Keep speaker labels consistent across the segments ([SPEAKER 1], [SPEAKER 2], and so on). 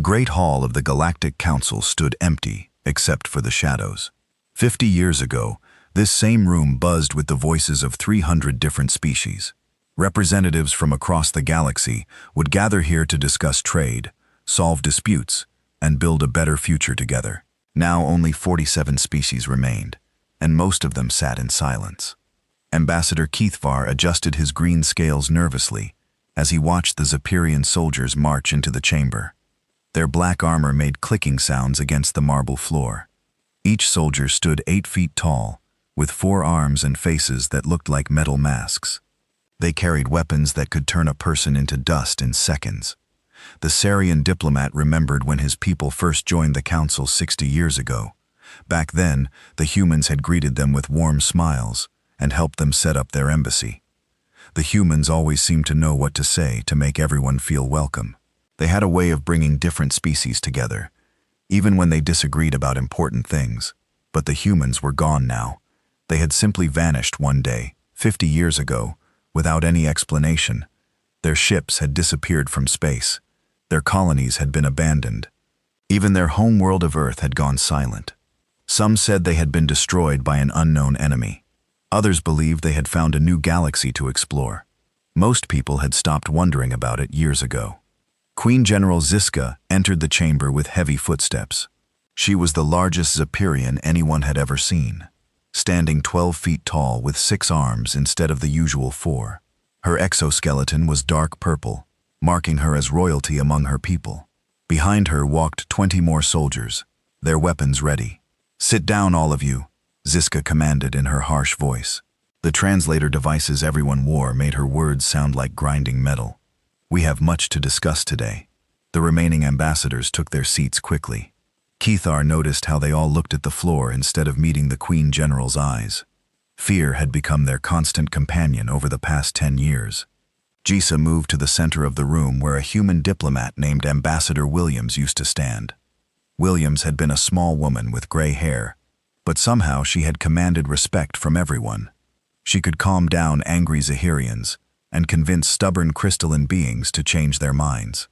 [SPEAKER 1] The great hall of the Galactic Council stood empty, except for the shadows. 50 years ago, this same room buzzed with the voices of 300 different species. Representatives from across the galaxy would gather here to discuss trade, solve disputes, and build a better future together. Now only 47 species remained, and most of them sat in silence. Ambassador Keithvar adjusted his green scales nervously as he watched the Zephyrian soldiers march into the chamber. Their black armor made clicking sounds against the marble floor. Each soldier stood 8 feet tall, with 4 arms and faces that looked like metal masks. They carried weapons that could turn a person into dust in seconds. The Sarian diplomat remembered when his people first joined the council 60 years ago. Back then, the humans had greeted them with warm smiles and helped them set up their embassy. The humans always seemed to know what to say to make everyone feel welcome. They had a way of bringing different species together, even when they disagreed about important things. But the humans were gone now. They had simply vanished one day, 50 years ago, without any explanation. Their ships had disappeared from space. Their colonies had been abandoned. Even their home world of Earth had gone silent. Some said they had been destroyed by an unknown enemy. Others believed they had found a new galaxy to explore. Most people had stopped wondering about it years ago. Queen General Ziska entered the chamber with heavy footsteps. She was the largest Zephyrian anyone had ever seen, standing 12 feet tall with 6 arms instead of the usual 4. Her exoskeleton was dark purple, marking her as royalty among her people. Behind her walked 20 more soldiers, their weapons ready. "Sit down, all of you," Ziska commanded in her harsh voice. The translator devices everyone wore made her words sound like grinding metal. "We have much to discuss today." The remaining ambassadors took their seats quickly. Keithvar noticed how they all looked at the floor instead of meeting the Queen General's eyes. Fear had become their constant companion over the past 10 years. Jisa moved to the center of the room where a human diplomat named Ambassador Williams used to stand. Williams had been a small woman with gray hair, but somehow she had commanded respect from everyone. She could calm down angry Zahirians and convince stubborn crystalline beings to change their minds.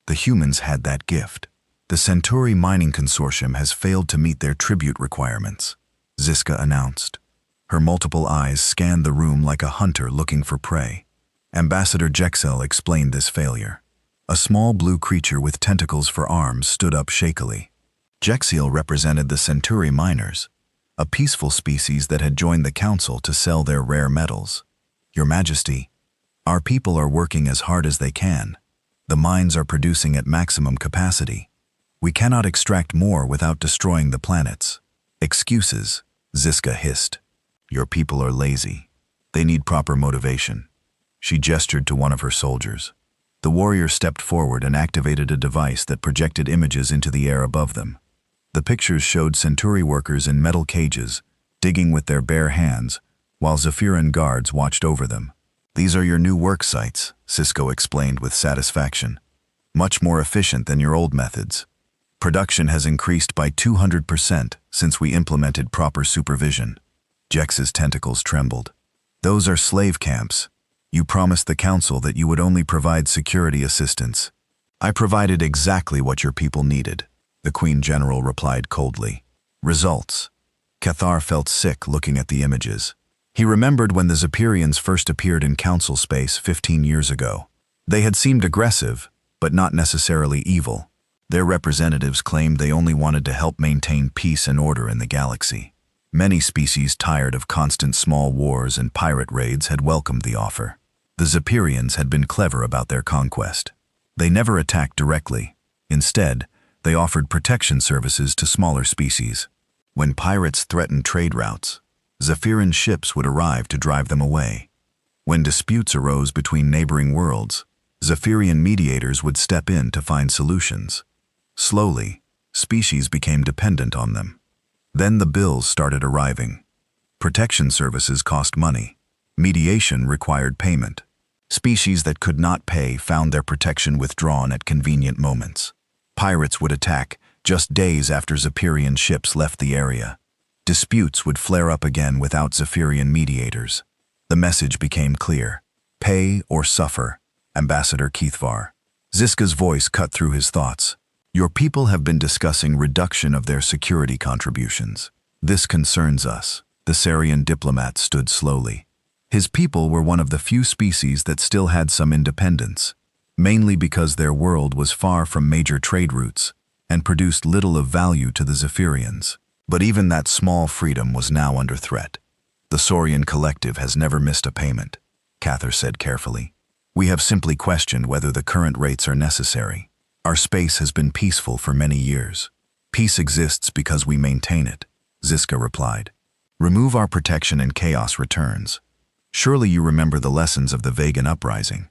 [SPEAKER 1] The humans had that gift. "The Centauri Mining Consortium has failed to meet their tribute requirements," Ziska announced. Her multiple eyes scanned the room like a hunter looking for prey. Ambassador Jexel explained this failure. A small blue creature with tentacles for arms stood up shakily. Jexel represented the Centauri miners, a peaceful species that had joined the council to sell their rare metals. "Your Majesty, our people are working as hard as they can. The mines are producing at maximum capacity. We cannot extract more without destroying the planets." "Excuses," Ziska hissed. "Your people are lazy. They need proper motivation." She gestured to one of her soldiers. The warrior stepped forward and activated a device that projected images into the air above them. The pictures showed Centauri workers in metal cages, digging with their bare hands, while Zephyrian guards watched over them. "These are your new work sites," Cisco explained with satisfaction. "Much more efficient than your old methods. Production has increased by 200% since we implemented proper supervision." Jex's tentacles trembled. "Those are slave camps. You promised the council that you would only provide security assistance." "I provided exactly what your people needed," the Queen General replied coldly. "Results." Cathar felt sick looking at the images. He remembered when the Zephyrians first appeared in council space 15 years ago. They had seemed aggressive, but not necessarily evil. Their representatives claimed they only wanted to help maintain peace and order in the galaxy. Many species tired of constant small wars and pirate raids had welcomed the offer. The Zephyrians had been clever about their conquest. They never attacked directly. Instead, they offered protection services to smaller species. When pirates threatened trade routes, Zephyrian ships would arrive to drive them away. When disputes arose between neighboring worlds, Zephyrian mediators would step in to find solutions. Slowly, species became dependent on them. Then the bills started arriving. Protection services cost money. Mediation required payment. Species that could not pay found their protection withdrawn at convenient moments. Pirates would attack just days after Zephyrian ships left the area. Disputes would flare up again without Zephyrian mediators. The message became clear: pay or suffer, Ambassador Keithvar. Ziska's voice cut through his thoughts. Your people have been discussing reduction of their security contributions. This concerns us. The Sarian diplomat stood slowly. His people were one of the few species that still had some independence, mainly because their world was far from major trade routes and produced little of value to the Zephyrians. But even that small freedom was now under threat. The Saurian collective has never missed a payment, Cather said carefully. We have simply questioned whether the current rates are necessary. Our space has been peaceful for many years. Peace exists because we maintain it, Ziska replied. Remove our protection and chaos returns. Surely you remember the lessons of the Vegan uprising.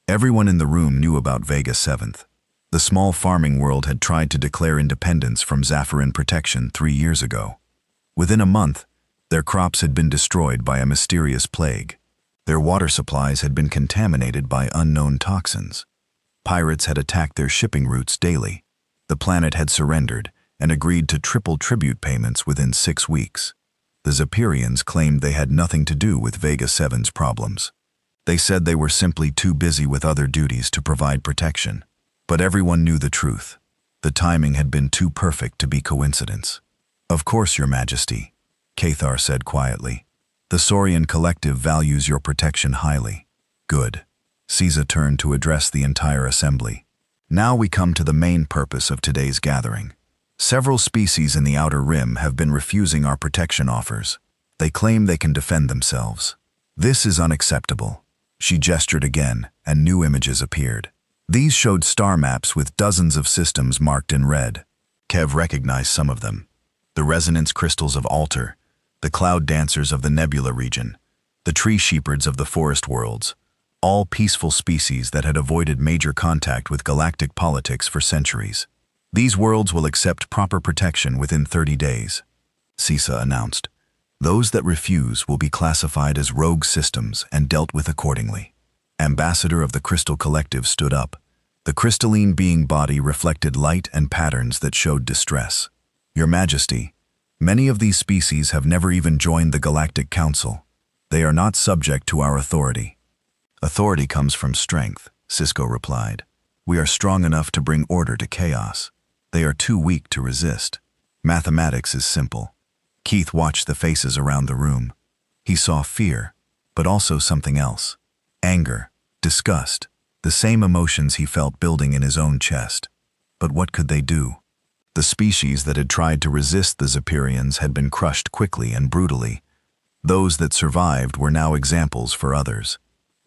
[SPEAKER 1] Everyone in the room knew about Vega 7th. The small farming world had tried to declare independence from Zephyrian protection 3 years ago. Within a month, their crops had been destroyed by a mysterious plague. Their water supplies had been contaminated by unknown toxins. Pirates had attacked their shipping routes daily. The planet had surrendered and agreed to triple tribute payments within 6 weeks. The Zephyrians claimed they had nothing to do with Vega 7's problems. They said they were simply too busy with other duties to provide protection. But everyone knew the truth. The timing had been too perfect to be coincidence. Of course, Your Majesty, Cathar said quietly. The Saurian collective values your protection highly. Good. Caesar turned to address the entire assembly. Now we come to the main purpose of today's gathering. Several species in the Outer Rim have been refusing our protection offers. They claim they can defend themselves. This is unacceptable. She gestured again, and new images appeared. These showed star maps with dozens of systems marked in red. Kev recognized some of them. The resonance crystals of Alter, the cloud dancers of the nebula region, the tree sheepards of the forest worlds, all peaceful species that had avoided major contact with galactic politics for centuries. These worlds will accept proper protection within 30 days, Cisa announced. Those that refuse will be classified as rogue systems and dealt with accordingly. Ambassador of the Crystal Collective stood up. The crystalline being body reflected light and patterns that showed distress. Your Majesty, many of these species have never even joined the Galactic Council. They are not subject to our authority. Authority comes from strength, Cisco replied. We are strong enough to bring order to chaos. They are too weak to resist. Mathematics is simple. Keith watched the faces around the room. He saw fear, but also something else. Anger, disgust, the same emotions he felt building in his own chest. But what could they do? The species that had tried to resist the Zephyrians had been crushed quickly and brutally. Those that survived were now examples for others.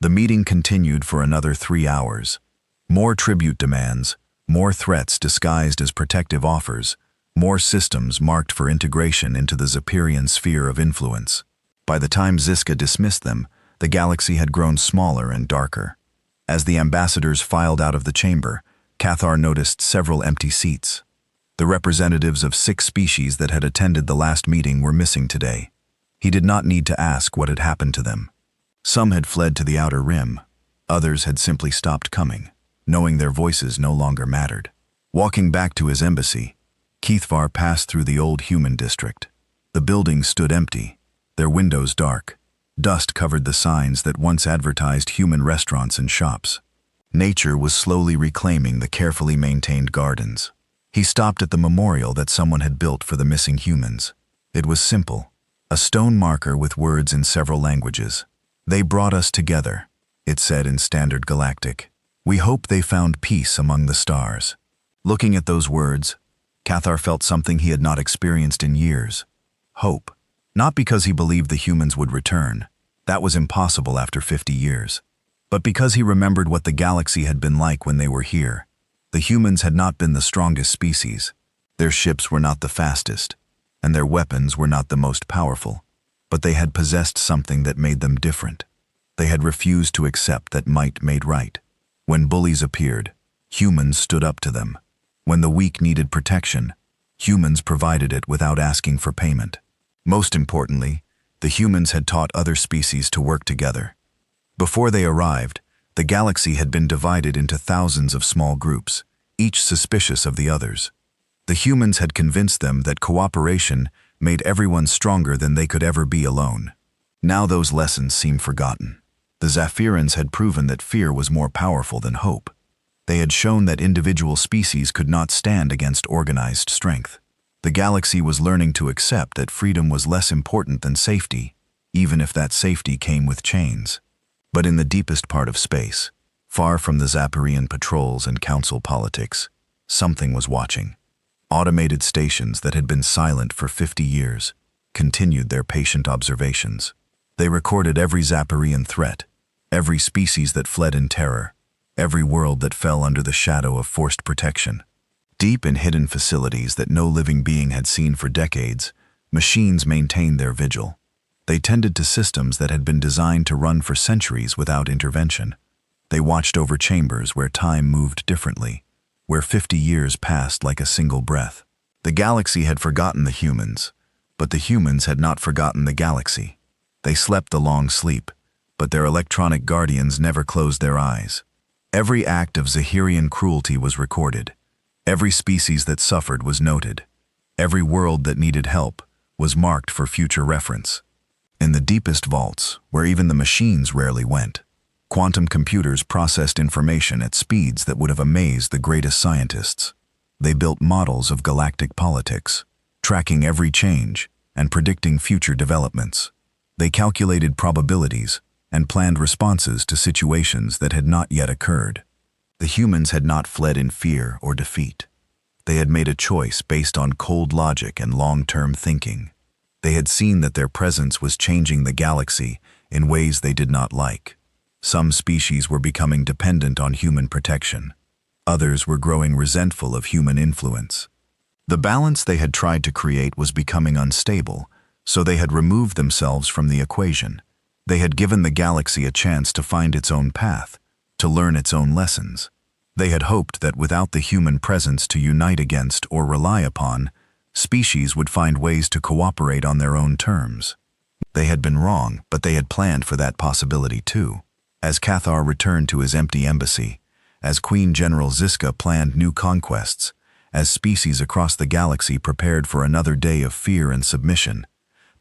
[SPEAKER 1] The meeting continued for another 3 hours. More tribute demands, more threats disguised as protective offers, more systems marked for integration into the Zephyrian sphere of influence. By the time Ziska dismissed them, the galaxy had grown smaller and darker. As the ambassadors filed out of the chamber, Cathar noticed several empty seats. The representatives of 6 species that had attended the last meeting were missing today. He did not need to ask what had happened to them. Some had fled to the Outer Rim. Others had simply stopped coming, knowing their voices no longer mattered. Walking back to his embassy, Keithvar passed through the old human district. The buildings stood empty, their windows dark. Dust covered the signs that once advertised human restaurants and shops. Nature was slowly reclaiming the carefully maintained gardens. He stopped at the memorial that someone had built for the missing humans. It was simple, a stone marker with words in several languages. They brought us together, it said in Standard Galactic. We hope they found peace among the stars. Looking at those words, Cathar felt something he had not experienced in years. Hope. Not because he believed the humans would return. That was impossible after 50 years. But because he remembered what the galaxy had been like when they were here. The humans had not been the strongest species. Their ships were not the fastest, and their weapons were not the most powerful. But they had possessed something that made them different. They had refused to accept that might made right. When bullies appeared, humans stood up to them. When the weak needed protection, humans provided it without asking for payment. Most importantly, the humans had taught other species to work together. Before they arrived, the galaxy had been divided into thousands of small groups, each suspicious of the others. The humans had convinced them that cooperation made everyone stronger than they could ever be alone. Now those lessons seemed forgotten. The Zephyrians had proven that fear was more powerful than hope. They had shown that individual species could not stand against organized strength. The galaxy was learning to accept that freedom was less important than safety, even if that safety came with chains. But in the deepest part of space, far from the Zapparian patrols and council politics, something was watching. Automated stations that had been silent for 50 years continued their patient observations. They recorded every Zapparian threat, every species that fled in terror, every world that fell under the shadow of forced protection. Deep in hidden facilities that no living being had seen for decades, machines maintained their vigil. They tended to systems that had been designed to run for centuries without intervention. They watched over chambers where time moved differently, where 50 years passed like a single breath. The galaxy had forgotten the humans, but the humans had not forgotten the galaxy. They slept the long sleep, but their electronic guardians never closed their eyes. Every act of Zahirian cruelty was recorded. Every species that suffered was noted. Every world that needed help was marked for future reference. In the deepest vaults, where even the machines rarely went, quantum computers processed information at speeds that would have amazed the greatest scientists. They built models of galactic politics, tracking every change and predicting future developments. They calculated probabilities and planned responses to situations that had not yet occurred. The humans had not fled in fear or defeat. They had made a choice based on cold logic and long-term thinking. They had seen that their presence was changing the galaxy in ways they did not like. Some species were becoming dependent on human protection. Others were growing resentful of human influence. The balance they had tried to create was becoming unstable, so they had removed themselves from the equation. They had given the galaxy a chance to find its own path, to learn its own lessons. They had hoped that without the human presence to unite against or rely upon, species would find ways to cooperate on their own terms. They had been wrong, but they had planned for that possibility too. As Cathar returned to his empty embassy, as Queen General Ziska planned new conquests, as species across the galaxy prepared for another day of fear and submission,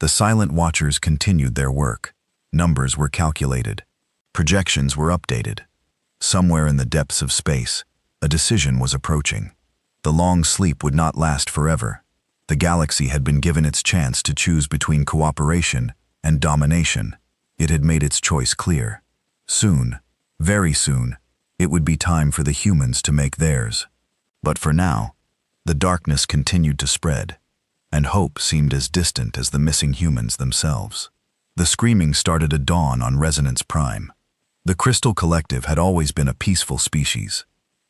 [SPEAKER 1] the Silent Watchers continued their work. Numbers were calculated. Projections were updated. Somewhere in the depths of space, a decision was approaching. The long sleep would not last forever. The galaxy had been given its chance to choose between cooperation and domination. It had made its choice clear. Soon, very soon, it would be time for the humans to make theirs. But for now, the darkness continued to spread, and hope seemed as distant as the missing humans themselves. The screaming started at dawn on Resonance Prime. The Crystal Collective had always been a peaceful species.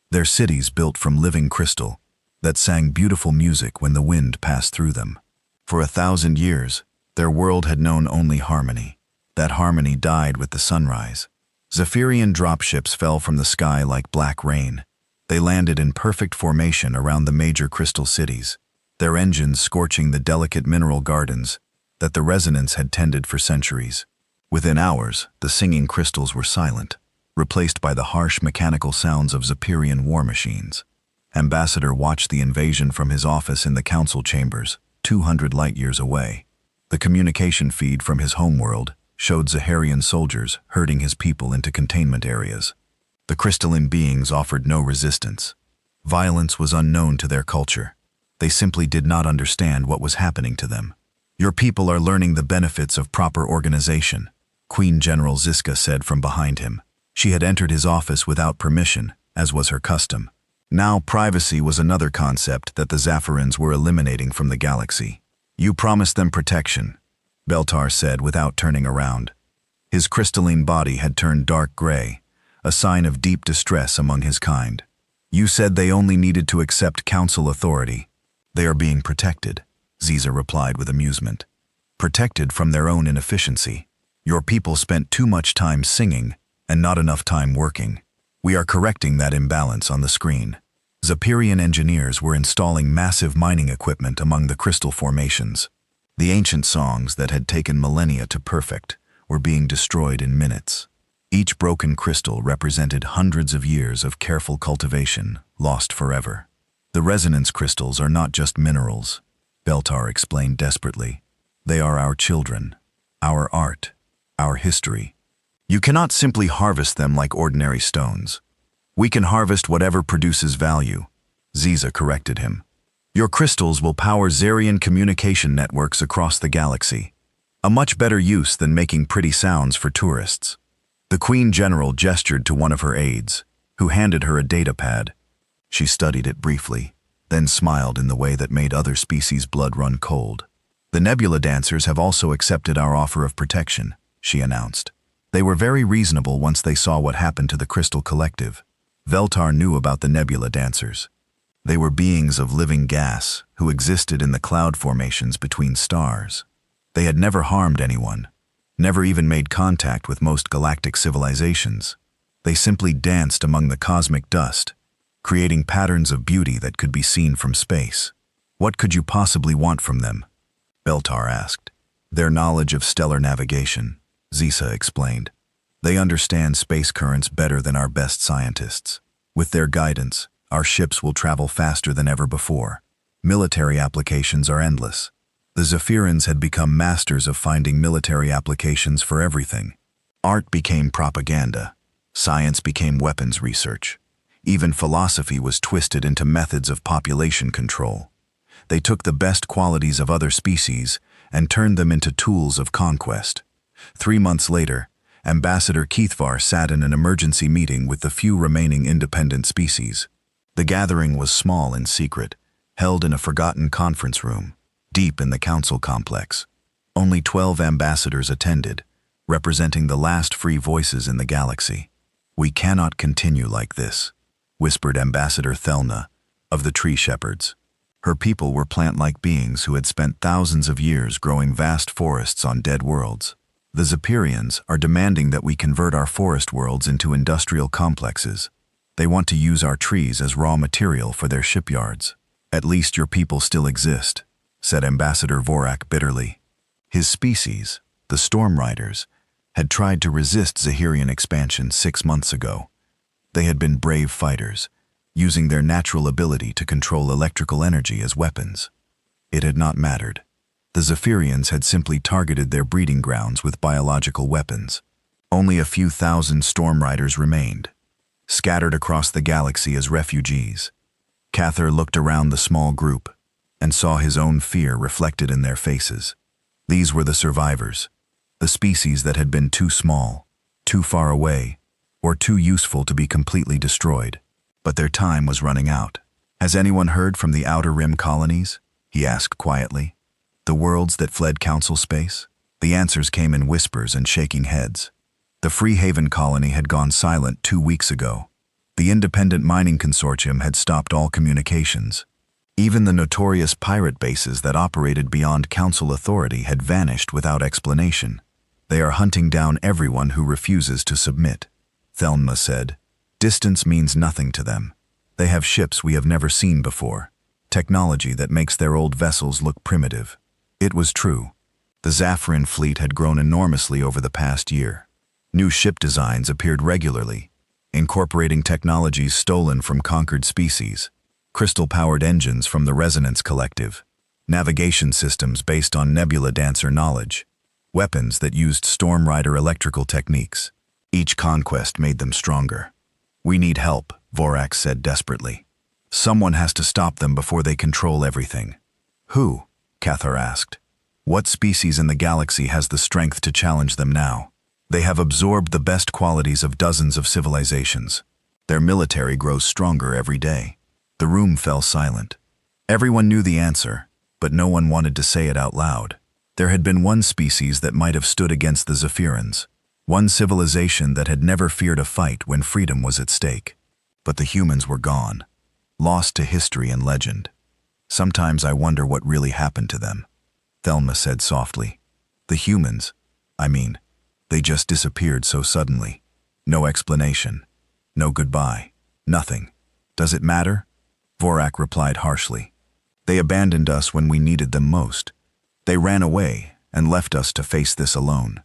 [SPEAKER 1] Their cities built from living crystal that sang beautiful music when the wind passed through them. For 1,000 years, their world had known only harmony. That harmony died with the sunrise. Zephyrian dropships fell from the sky like black rain. They landed in perfect formation around the major crystal cities, their engines scorching the delicate mineral gardens that the resonance had tended for centuries. Within hours, the singing crystals were silent, replaced by the harsh mechanical sounds of Zephyrian war machines. Ambassador watched the invasion from his office in the council chambers, 200 light-years away. The communication feed from his homeworld showed Zaharian soldiers herding his people into containment areas. The crystalline beings offered no resistance. Violence was unknown to their culture. They simply did not understand what was happening to them. "Your people are learning the benefits of proper organization," Queen General Ziska said from behind him. She had entered his office without permission, as was her custom. Now privacy was another concept that the Zafarans were eliminating from the galaxy. "You promised them protection," Beltar said without turning around. His crystalline body had turned dark gray, a sign of deep distress among his kind. "You said they only needed to accept council authority. They are being protected," Ziza replied with amusement. "Protected from their own inefficiency. Your people spent too much time singing and not enough time working. We are correcting that imbalance on the screen." Zephyrian engineers were installing massive mining equipment among the crystal formations. The ancient songs that had taken millennia to perfect were being destroyed in minutes. Each broken crystal represented hundreds of years of careful cultivation, lost forever. "The resonance crystals are not just minerals," Beltar explained desperately. "They are our children, our art, our history. You cannot simply harvest them like ordinary stones. We can harvest whatever produces value, Ziza corrected him. Your crystals will power Zarian communication networks across the galaxy. A much better use than making pretty sounds for tourists. The Queen General gestured to one of her aides, who handed her a datapad. She studied it briefly, then smiled in the way that made other species' blood run cold. The Nebula Dancers have also accepted our offer of protection, she announced. They were very reasonable once they saw what happened to the Crystal Collective. Veltar knew about the Nebula Dancers. They were beings of living gas who existed in the cloud formations between stars. They had never harmed anyone, never even made contact with most galactic civilizations. They simply danced among the cosmic dust, creating patterns of beauty that could be seen from space. What could you possibly want from them? Beltar asked. Their knowledge of stellar navigation, Ziza explained. They understand space currents better than our best scientists. With their guidance, our ships will travel faster than ever before. Military applications are endless. The Zephyrans had become masters of finding military applications for everything. Art became propaganda. Science became weapons research. Even philosophy was twisted into methods of population control. They took the best qualities of other species and turned them into tools of conquest. 3 months later, Ambassador Keithvar sat in an emergency meeting with the few remaining independent species. The gathering was small and secret, held in a forgotten conference room, deep in the council complex. Only 12 ambassadors attended, representing the last free voices in the galaxy. We cannot continue like this, whispered Ambassador Thelna of the Tree Shepherds. Her people were plant-like beings who had spent thousands of years growing vast forests on dead worlds. The Zephyrians are demanding that we convert our forest worlds into industrial complexes. They want to use our trees as raw material for their shipyards. At least your people still exist, said Ambassador Vorak bitterly. His species, the Storm Riders, had tried to resist Zahirian expansion 6 months ago. They had been brave fighters, using their natural ability to control electrical energy as weapons. It had not mattered. The Zephyrians had simply targeted their breeding grounds with biological weapons. Only a few thousand Storm Riders remained, scattered across the galaxy as refugees. Cathar looked around the small group and saw his own fear reflected in their faces. These were the survivors, the species that had been too small, too far away, or too useful to be completely destroyed. But their time was running out. Has anyone heard from the Outer Rim colonies? He asked quietly. The worlds that fled council space? The answers came in whispers and shaking heads. The Free Haven colony had gone silent 2 weeks ago. The Independent Mining Consortium had stopped all communications. Even the notorious pirate bases that operated beyond council authority had vanished without explanation. They are hunting down everyone who refuses to submit, Thelma said. Distance means nothing to them. They have ships we have never seen before, technology that makes their old vessels look primitive. It was true. The Zafran fleet had grown enormously over the past year. New ship designs appeared regularly, incorporating technologies stolen from conquered species, crystal-powered engines from the Resonance Collective, navigation systems based on Nebula Dancer knowledge, weapons that used Storm Rider electrical techniques. Each conquest made them stronger. We need help, Vorak said desperately. Someone has to stop them before they control everything. Who? Cathar asked. What species in the galaxy has the strength to challenge them now? They have absorbed the best qualities of dozens of civilizations. Their military grows stronger every day. The room fell silent. Everyone knew the answer, but no one wanted to say it out loud. There had been one species that might have stood against the Zephyrans, one civilization that had never feared a fight when freedom was at stake. But the humans were gone, lost to history and legend. Sometimes I wonder what really happened to them, Thelma said softly. The humans, they just disappeared so suddenly. No explanation, no goodbye, nothing. Does it matter? Vorak replied harshly. They abandoned us when we needed them most. They ran away and left us to face this alone.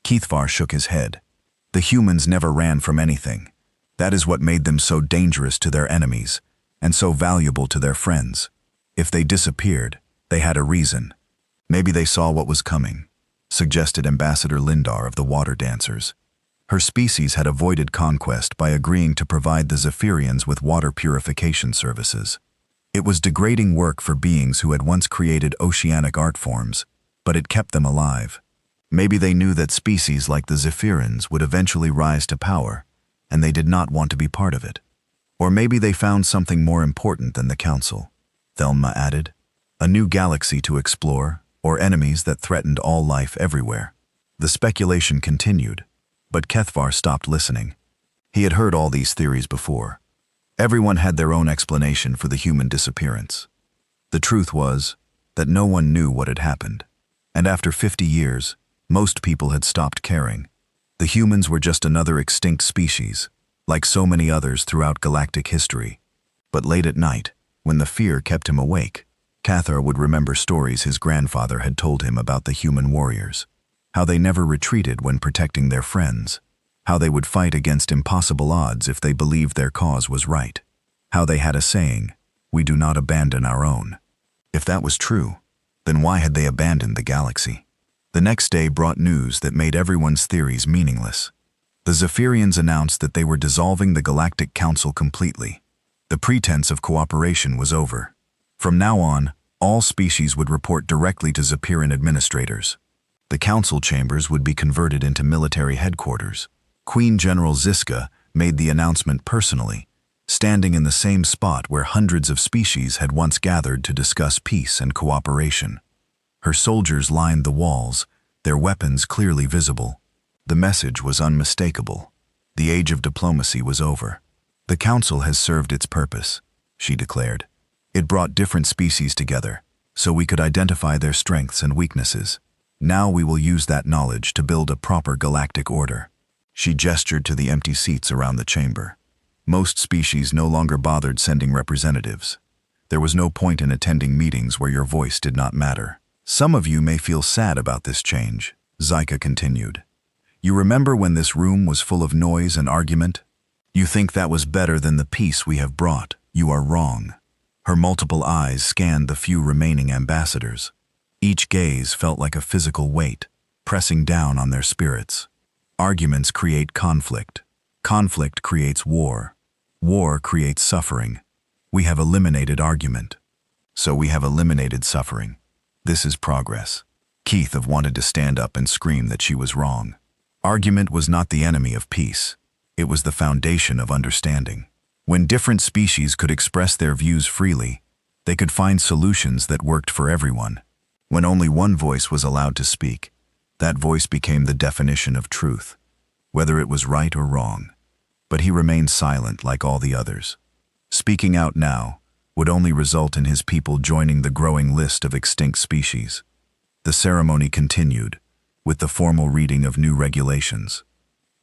[SPEAKER 1] Keithvar shook his head. The humans never ran from anything. That is what made them so dangerous to their enemies and so valuable to their friends. If they disappeared, they had a reason. Maybe they saw what was coming, suggested Ambassador Lindar of the Water Dancers. Her species had avoided conquest by agreeing to provide the Zephyrians with water purification services. It was degrading work for beings who had once created oceanic art forms, but it kept them alive. Maybe they knew that species like the Zephyrians would eventually rise to power, and they did not want to be part of it. Or maybe they found something more important than the Council, Thelma added. A new galaxy to explore, or enemies that threatened all life everywhere. The speculation continued, but Kethvar stopped listening. He had heard all these theories before. Everyone had their own explanation for the human disappearance. The truth was that no one knew what had happened, and after 50 years, most people had stopped caring. The humans were just another extinct species, like so many others throughout galactic history. But late at night, when the fear kept him awake, Cathar would remember stories his grandfather had told him about the human warriors, how they never retreated when protecting their friends, how they would fight against impossible odds if they believed their cause was right, how they had a saying, "We do not abandon our own." If that was true, then why had they abandoned the galaxy? The next day brought news that made everyone's theories meaningless. The Zephyrians announced that they were dissolving the Galactic Council completely. The pretense of cooperation was over. From now on, all species would report directly to Zephyrian administrators. The council chambers would be converted into military headquarters. Queen General Ziska made the announcement personally, standing in the same spot where hundreds of species had once gathered to discuss peace and cooperation. Her soldiers lined the walls, their weapons clearly visible. The message was unmistakable. The age of diplomacy was over. "The council has served its purpose," she declared. "It brought different species together, so we could identify their strengths and weaknesses. Now we will use that knowledge to build a proper galactic order." She gestured to the empty seats around the chamber. Most species no longer bothered sending representatives. There was no point in attending meetings where your voice did not matter. "Some of you may feel sad about this change," Zyka continued. "You remember when this room was full of noise and argument? You think that was better than the peace we have brought. You are wrong." Her multiple eyes scanned the few remaining ambassadors. Each gaze felt like a physical weight, pressing down on their spirits. Arguments create conflict. Conflict creates war. War creates suffering. We have eliminated argument. So we have eliminated suffering. This is progress. Keith wanted to stand up and scream that she was wrong. Argument was not the enemy of peace. It was the foundation of understanding. When different species could express their views freely, they could find solutions that worked for everyone. When only one voice was allowed to speak, that voice became the definition of truth, whether it was right or wrong. But he remained silent like all the others. Speaking out now would only result in his people joining the growing list of extinct species. The ceremony continued, with the formal reading of new regulations.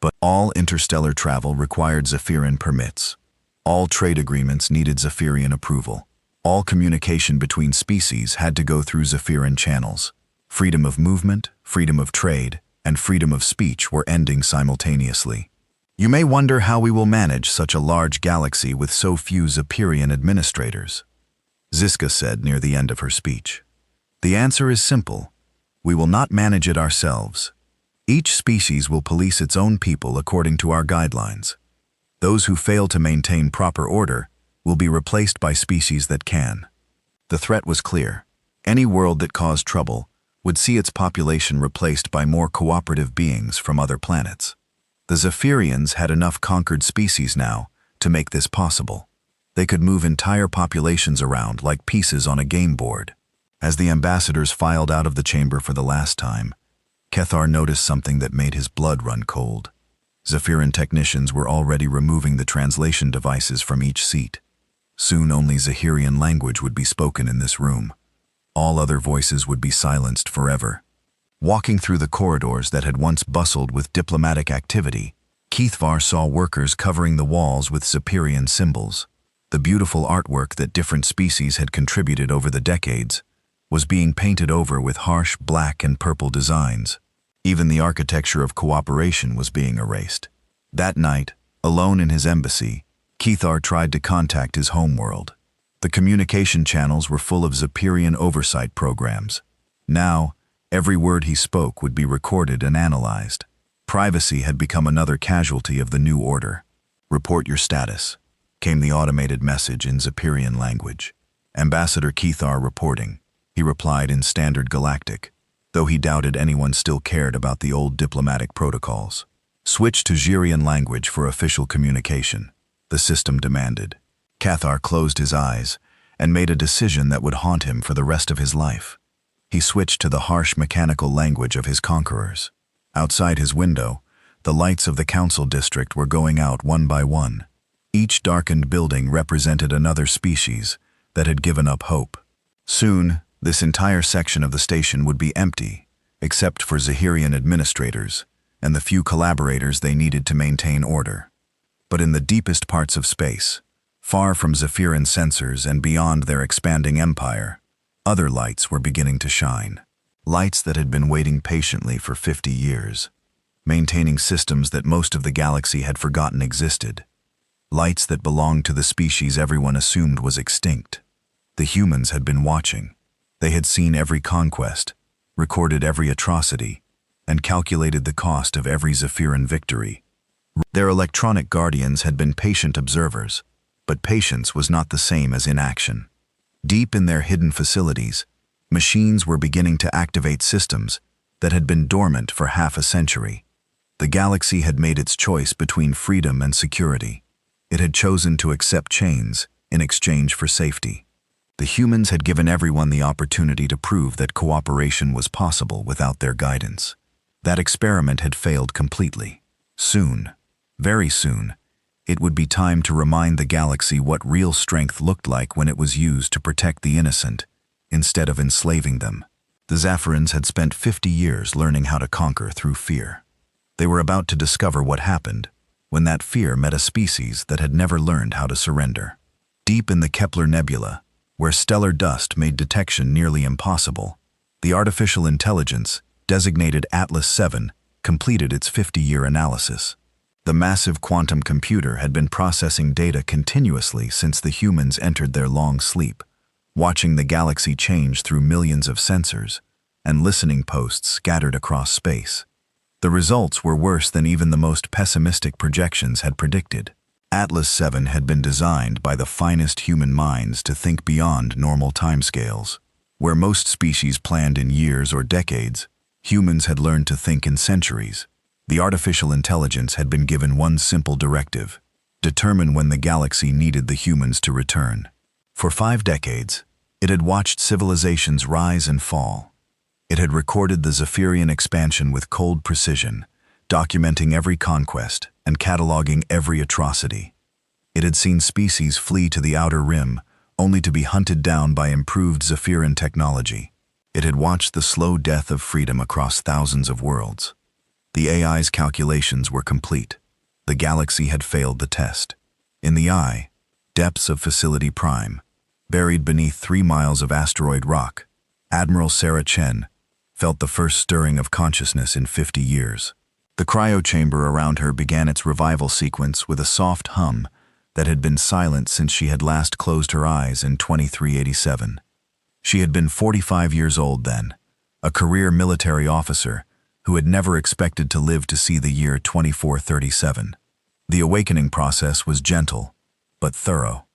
[SPEAKER 1] But all interstellar travel required Zephyrian permits. All trade agreements needed Zephyrian approval. All communication between species had to go through Zephyrian channels. Freedom of movement, freedom of trade, and freedom of speech were ending simultaneously. "You may wonder how we will manage such a large galaxy with so few Zephyrian administrators," Ziska said near the end of her speech. "The answer is simple. We will not manage it ourselves. Each species will police its own people according to our guidelines. Those who fail to maintain proper order will be replaced by species that can." The threat was clear. Any world that caused trouble would see its population replaced by more cooperative beings from other planets. The Zephyrians had enough conquered species now to make this possible. They could move entire populations around like pieces on a game board. As the ambassadors filed out of the chamber for the last time, Kethar noticed something that made his blood run cold. Zephyrian technicians were already removing the translation devices from each seat. Soon only Zahirian language would be spoken in this room. All other voices would be silenced forever. Walking through the corridors that had once bustled with diplomatic activity, Keithvar saw workers covering the walls with Zephyrian symbols. The beautiful artwork that different species had contributed over the decades was being painted over with harsh black and purple designs. Even the architecture of cooperation was being erased. That night, alone in his embassy, Keithar tried to contact his homeworld. The communication channels were full of Zephyrian oversight programs. Now, every word he spoke would be recorded and analyzed. Privacy had become another casualty of the new order. "Report your status," came the automated message in Zephyrian language. "Ambassador Kethar reporting," he replied in standard Galactic, though he doubted anyone still cared about the old diplomatic protocols. "Switch to Xirian language for official communication," the system demanded. Kethar closed his eyes and made a decision that would haunt him for the rest of his life. He switched to the harsh mechanical language of his conquerors. Outside his window, the lights of the council district were going out one by one. Each darkened building represented another species that had given up hope. Soon, this entire section of the station would be empty, except for Zahirian administrators and the few collaborators they needed to maintain order. But in the deepest parts of space, far from Zephyrian sensors and beyond their expanding empire, other lights were beginning to shine. Lights that had been waiting patiently for 50 years, maintaining systems that most of the galaxy had forgotten existed. Lights that belonged to the species everyone assumed was extinct. The humans had been watching. They had seen every conquest, recorded every atrocity, and calculated the cost of every Zephyrian victory. Their electronic guardians had been patient observers, but patience was not the same as inaction. Deep in their hidden facilities, machines were beginning to activate systems that had been dormant for half a century. The galaxy had made its choice between freedom and security. It had chosen to accept chains in exchange for safety. The humans had given everyone the opportunity to prove that cooperation was possible without their guidance. That experiment had failed completely. Soon, very soon, it would be time to remind the galaxy what real strength looked like when it was used to protect the innocent, instead of enslaving them. The Zephyrians had spent 50 years learning how to conquer through fear. They were about to discover what happened when that fear met a species that had never learned how to surrender. Deep in the Kepler Nebula, where stellar dust made detection nearly impossible, the artificial intelligence, designated Atlas 7, completed its 50-year analysis. The massive quantum computer had been processing data continuously since the humans entered their long sleep, watching the galaxy change through millions of sensors and listening posts scattered across space. The results were worse than even the most pessimistic projections had predicted. Atlas 7 had been designed by the finest human minds to think beyond normal timescales. Where most species planned in years or decades, humans had learned to think in centuries. The artificial intelligence had been given one simple directive: determine when the galaxy needed the humans to return. For 5 decades, it had watched civilizations rise and fall. It had recorded the Zephyrian expansion with cold precision, documenting every conquest and cataloging every atrocity. It had seen species flee to the outer rim, only to be hunted down by improved Zephyrian technology. It had watched the slow death of freedom across thousands of worlds. The AI's calculations were complete. The galaxy had failed the test. In the eye, depths of Facility Prime, buried beneath 3 miles of asteroid rock, Admiral Sarah Chen felt the first stirring of consciousness in 50 years. The cryo chamber around her began its revival sequence with a soft hum that had been silent since she had last closed her eyes in 2387. She had been 45 years old then, a career military officer who had never expected to live to see the year 2437. The awakening process was gentle, but thorough.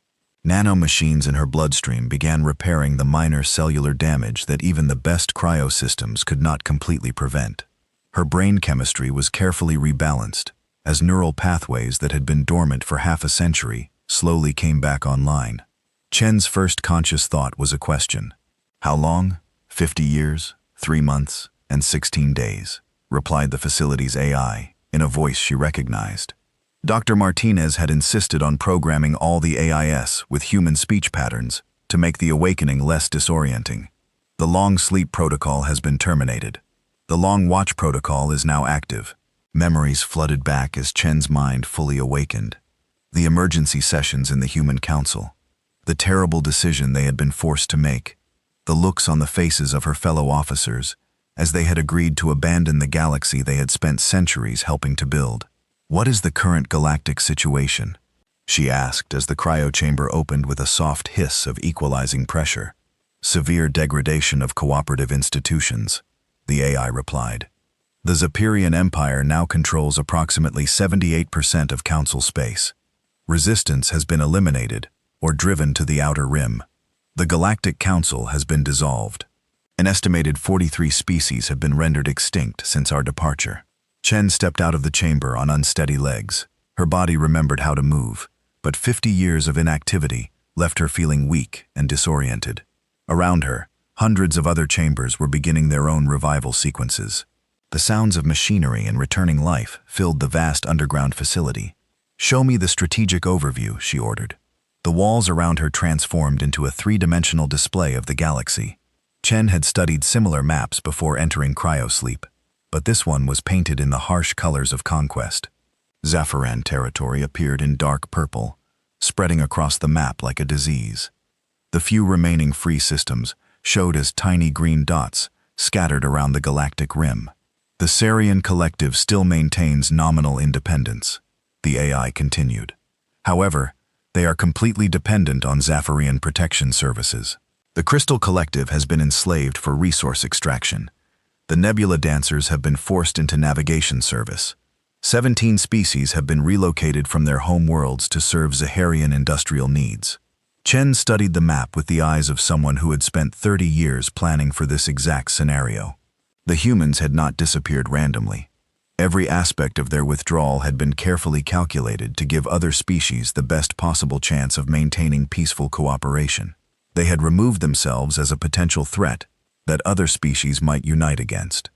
[SPEAKER 1] Nanomachines in her bloodstream began repairing the minor cellular damage that even the best cryo systems could not completely prevent. Her brain chemistry was carefully rebalanced, as neural pathways that had been dormant for half a century slowly came back online. Chen's first conscious thought was a question. How long? 50 years, 3 months, and 16 days, replied the facility's AI, in a voice she recognized. Dr. Martinez had insisted on programming all the AIS with human speech patterns to make the awakening less disorienting. The long sleep protocol has been terminated. The long watch protocol is now active. Memories flooded back as Chen's mind fully awakened. The emergency sessions in the Human Council. The terrible decision they had been forced to make. The looks on the faces of her fellow officers as they had agreed to abandon the galaxy they had spent centuries helping to build. What is the current galactic situation? She asked as the cryo chamber opened with a soft hiss of equalizing pressure. Severe degradation of cooperative institutions, the AI replied. The Zephyrian Empire now controls approximately 78% of Council space. Resistance has been eliminated or driven to the outer rim. The Galactic Council has been dissolved. An estimated 43 species have been rendered extinct since our departure. Chen stepped out of the chamber on unsteady legs. Her body remembered how to move, but 50 years of inactivity left her feeling weak and disoriented. Around her, hundreds of other chambers were beginning their own revival sequences. The sounds of machinery and returning life filled the vast underground facility. "Show me the strategic overview," she ordered. The walls around her transformed into a three-dimensional display of the galaxy. Chen had studied similar maps before entering cryosleep, but this one was painted in the harsh colors of conquest. Zapharan territory appeared in dark purple, spreading across the map like a disease. The few remaining free systems showed as tiny green dots scattered around the galactic rim. The Sarian Collective still maintains nominal independence, the AI continued. However, they are completely dependent on Zapharian protection services. The Crystal Collective has been enslaved for resource extraction. The Nebula Dancers have been forced into navigation service. 17 species have been relocated from their home worlds to serve Zaharian industrial needs. Chen studied the map with the eyes of someone who had spent 30 years planning for this exact scenario. The humans had not disappeared randomly. Every aspect of their withdrawal had been carefully calculated to give other species the best possible chance of maintaining peaceful cooperation. They had removed themselves as a potential threat that other species might unite against.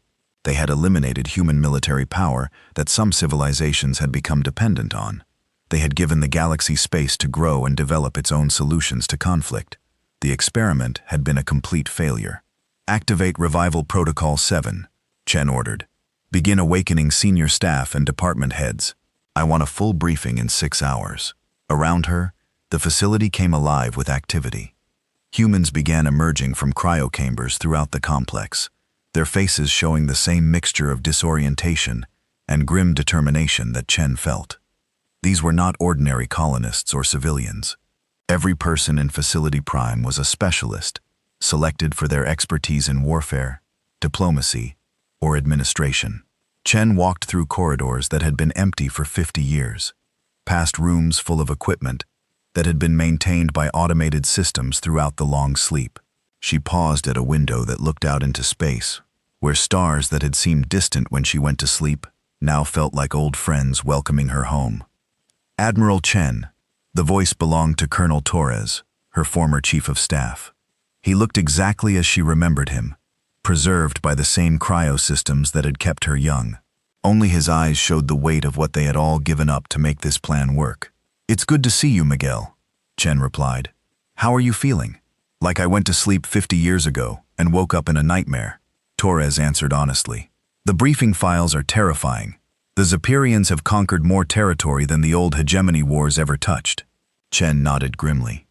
[SPEAKER 1] They had eliminated human military power that some civilizations had become dependent on. They had given the galaxy space to grow and develop its own solutions to conflict. The experiment had been a complete failure. "Activate Revival Protocol 7, Chen ordered. "Begin awakening senior staff and department heads. I want a full briefing in 6 hours." Around her, the facility came alive with activity. Humans began emerging from cryochambers throughout the complex, their faces showing the same mixture of disorientation and grim determination that Chen felt. These were not ordinary colonists or civilians. Every person in Facility Prime was a specialist, selected for their expertise in warfare, diplomacy, or administration. Chen walked through corridors that had been empty for 50 years, past rooms full of equipment that had been maintained by automated systems throughout the long sleep. She paused at a window that looked out into space, where stars that had seemed distant when she went to sleep now felt like old friends welcoming her home. "Admiral Chen." The voice belonged to Colonel Torres, her former chief of staff. He looked exactly as she remembered him, preserved by the same cryo systems that had kept her young. Only his eyes showed the weight of what they had all given up to make this plan work. "It's good to see you, Miguel," Chen replied. "How are you feeling?" "Like I went to sleep 50 years ago and woke up in a nightmare," Torres answered honestly. "The briefing files are terrifying. The Zephyrians have conquered more territory than the old hegemony wars ever touched." Chen nodded grimly.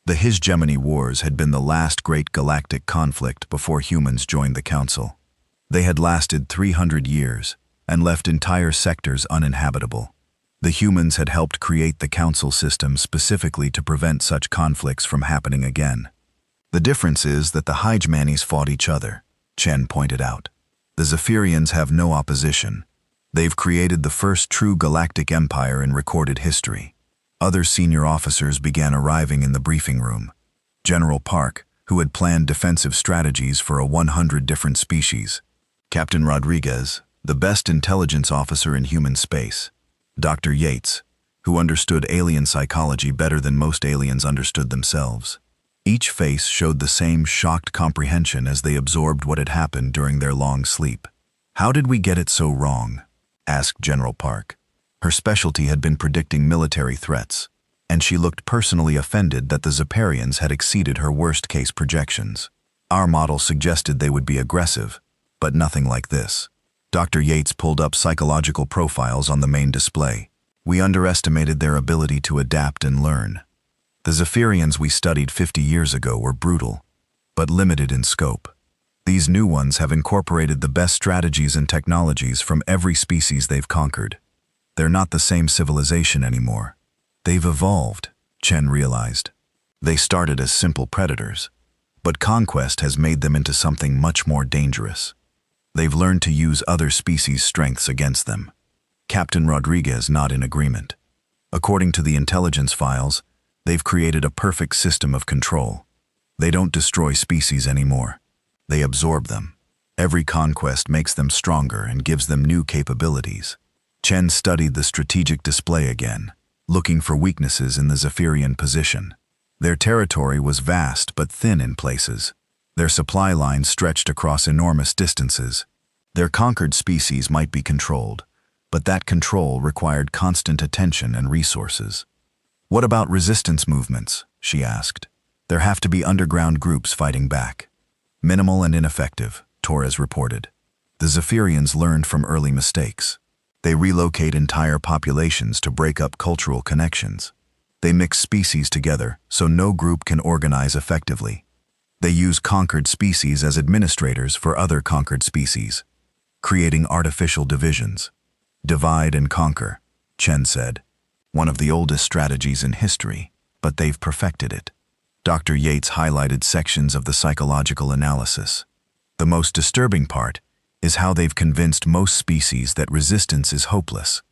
[SPEAKER 1] The hegemony wars had been the last great galactic conflict before humans joined the Council. They had lasted 300 years and left entire sectors uninhabitable. The humans had helped create the Council system specifically to prevent such conflicts from happening again. "The difference is that the hegemonies fought each other," Chen pointed out. "The Zephyrians have no opposition. They've created the first true galactic empire in recorded history." Other senior officers began arriving in the briefing room. General Park, who had planned defensive strategies for 100 different species. Captain Rodriguez, the best intelligence officer in human space. Dr. Yates, who understood alien psychology better than most aliens understood themselves. Each face showed the same shocked comprehension as they absorbed what had happened during their long sleep. "How did we get it so wrong?" asked General Park. Her specialty had been predicting military threats, and she looked personally offended that the Zephyrians had exceeded her worst-case projections. "Our model suggested they would be aggressive, but nothing like this." Dr. Yates pulled up psychological profiles on the main display. "We underestimated their ability to adapt and learn. The Zephyrians we studied 50 years ago were brutal, but limited in scope. These new ones have incorporated the best strategies and technologies from every species they've conquered. They're not the same civilization anymore. They've evolved," Chen realized. "They started as simple predators, but conquest has made them into something much more dangerous." They've learned to use other species' strengths against them. Captain Rodriguez not in agreement. According to the intelligence files, they've created a perfect system of control. They don't destroy species anymore. They absorb them. Every conquest makes them stronger and gives them new capabilities. Chen studied the strategic display again, looking for weaknesses in the Zephyrian position. Their territory was vast but thin in places. Their supply lines stretched across enormous distances. Their conquered species might be controlled, but that control required constant attention and resources. What about resistance movements? She asked. There have to be underground groups fighting back. Minimal and ineffective, Torres reported. The Zephyrians learned from early mistakes. They relocate entire populations to break up cultural connections. They mix species together so no group can organize effectively. They use conquered species as administrators for other conquered species, creating artificial divisions. Divide and conquer, Chen said. One of the oldest strategies in history, but they've perfected it. Dr. Yates highlighted sections of the psychological analysis. The most disturbing part is how they've convinced most species that resistance is hopeless.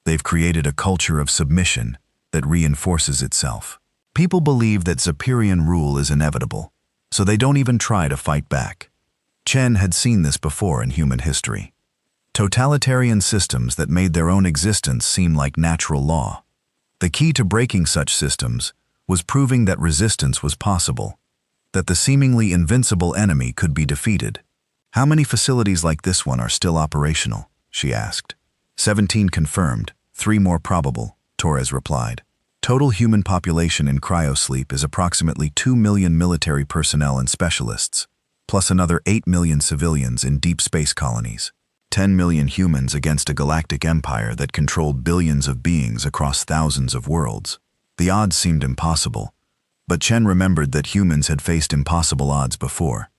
[SPEAKER 1] They've created a culture of submission that reinforces itself. People believe that Zephyrian rule is inevitable, so they don't even try to fight back. Chen had seen this before in human history. Totalitarian systems that made their own existence seem like natural law. The key to breaking such systems was proving that resistance was possible, that the seemingly invincible enemy could be defeated. How many facilities like this one are still operational? She asked. 17 confirmed, 3 more probable, Torres replied. Total human population in cryosleep is approximately 2 million military personnel and specialists, plus another 8 million civilians in deep space colonies. 10 million humans against a galactic empire that controlled billions of beings across thousands of worlds. The odds seemed impossible, but Chen remembered that humans had faced impossible odds before.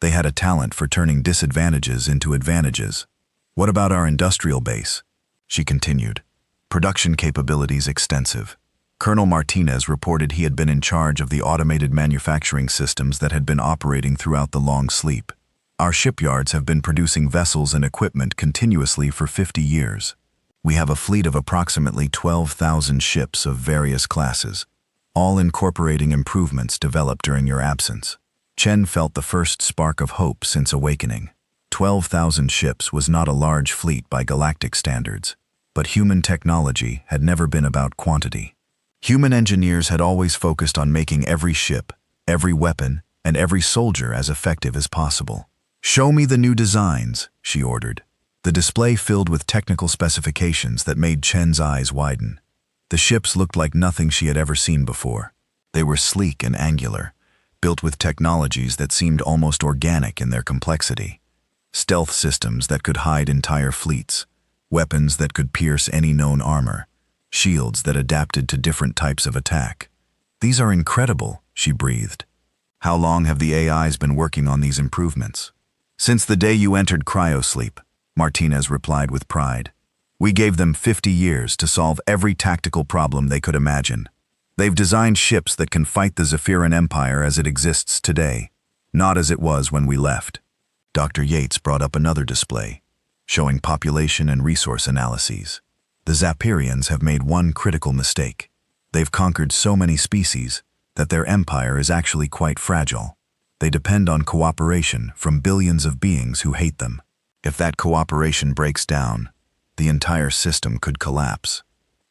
[SPEAKER 1] They had a talent for turning disadvantages into advantages. What about our industrial base? She continued. Production capabilities extensive. Colonel Martinez reported he had been in charge of the automated manufacturing systems that had been operating throughout the long sleep. Our shipyards have been producing vessels and equipment continuously for 50 years. We have a fleet of approximately 12,000 ships of various classes, all incorporating improvements developed during your absence. Chen felt the first spark of hope since awakening. 12,000 ships was not a large fleet by galactic standards, but human technology had never been about quantity. Human engineers had always focused on making every ship, every weapon, and every soldier as effective as possible. "Show me the new designs," she ordered. The display filled with technical specifications that made Chen's eyes widen. The ships looked like nothing she had ever seen before. They were sleek and angular, built with technologies that seemed almost organic in their complexity. Stealth systems that could hide entire fleets, weapons that could pierce any known armor, shields that adapted to different types of attack. "These are incredible," she breathed. "How long have the AIs been working on these improvements?" "Since the day you entered cryosleep," Martinez replied with pride. "We gave them 50 years to solve every tactical problem they could imagine. They've designed ships that can fight the Zephyrian Empire as it exists today, not as it was when we left." Dr. Yates brought up another display, showing population and resource analyses. The Zephyrians have made one critical mistake. They've conquered so many species that their empire is actually quite fragile. They depend on cooperation from billions of beings who hate them. If that cooperation breaks down, the entire system could collapse.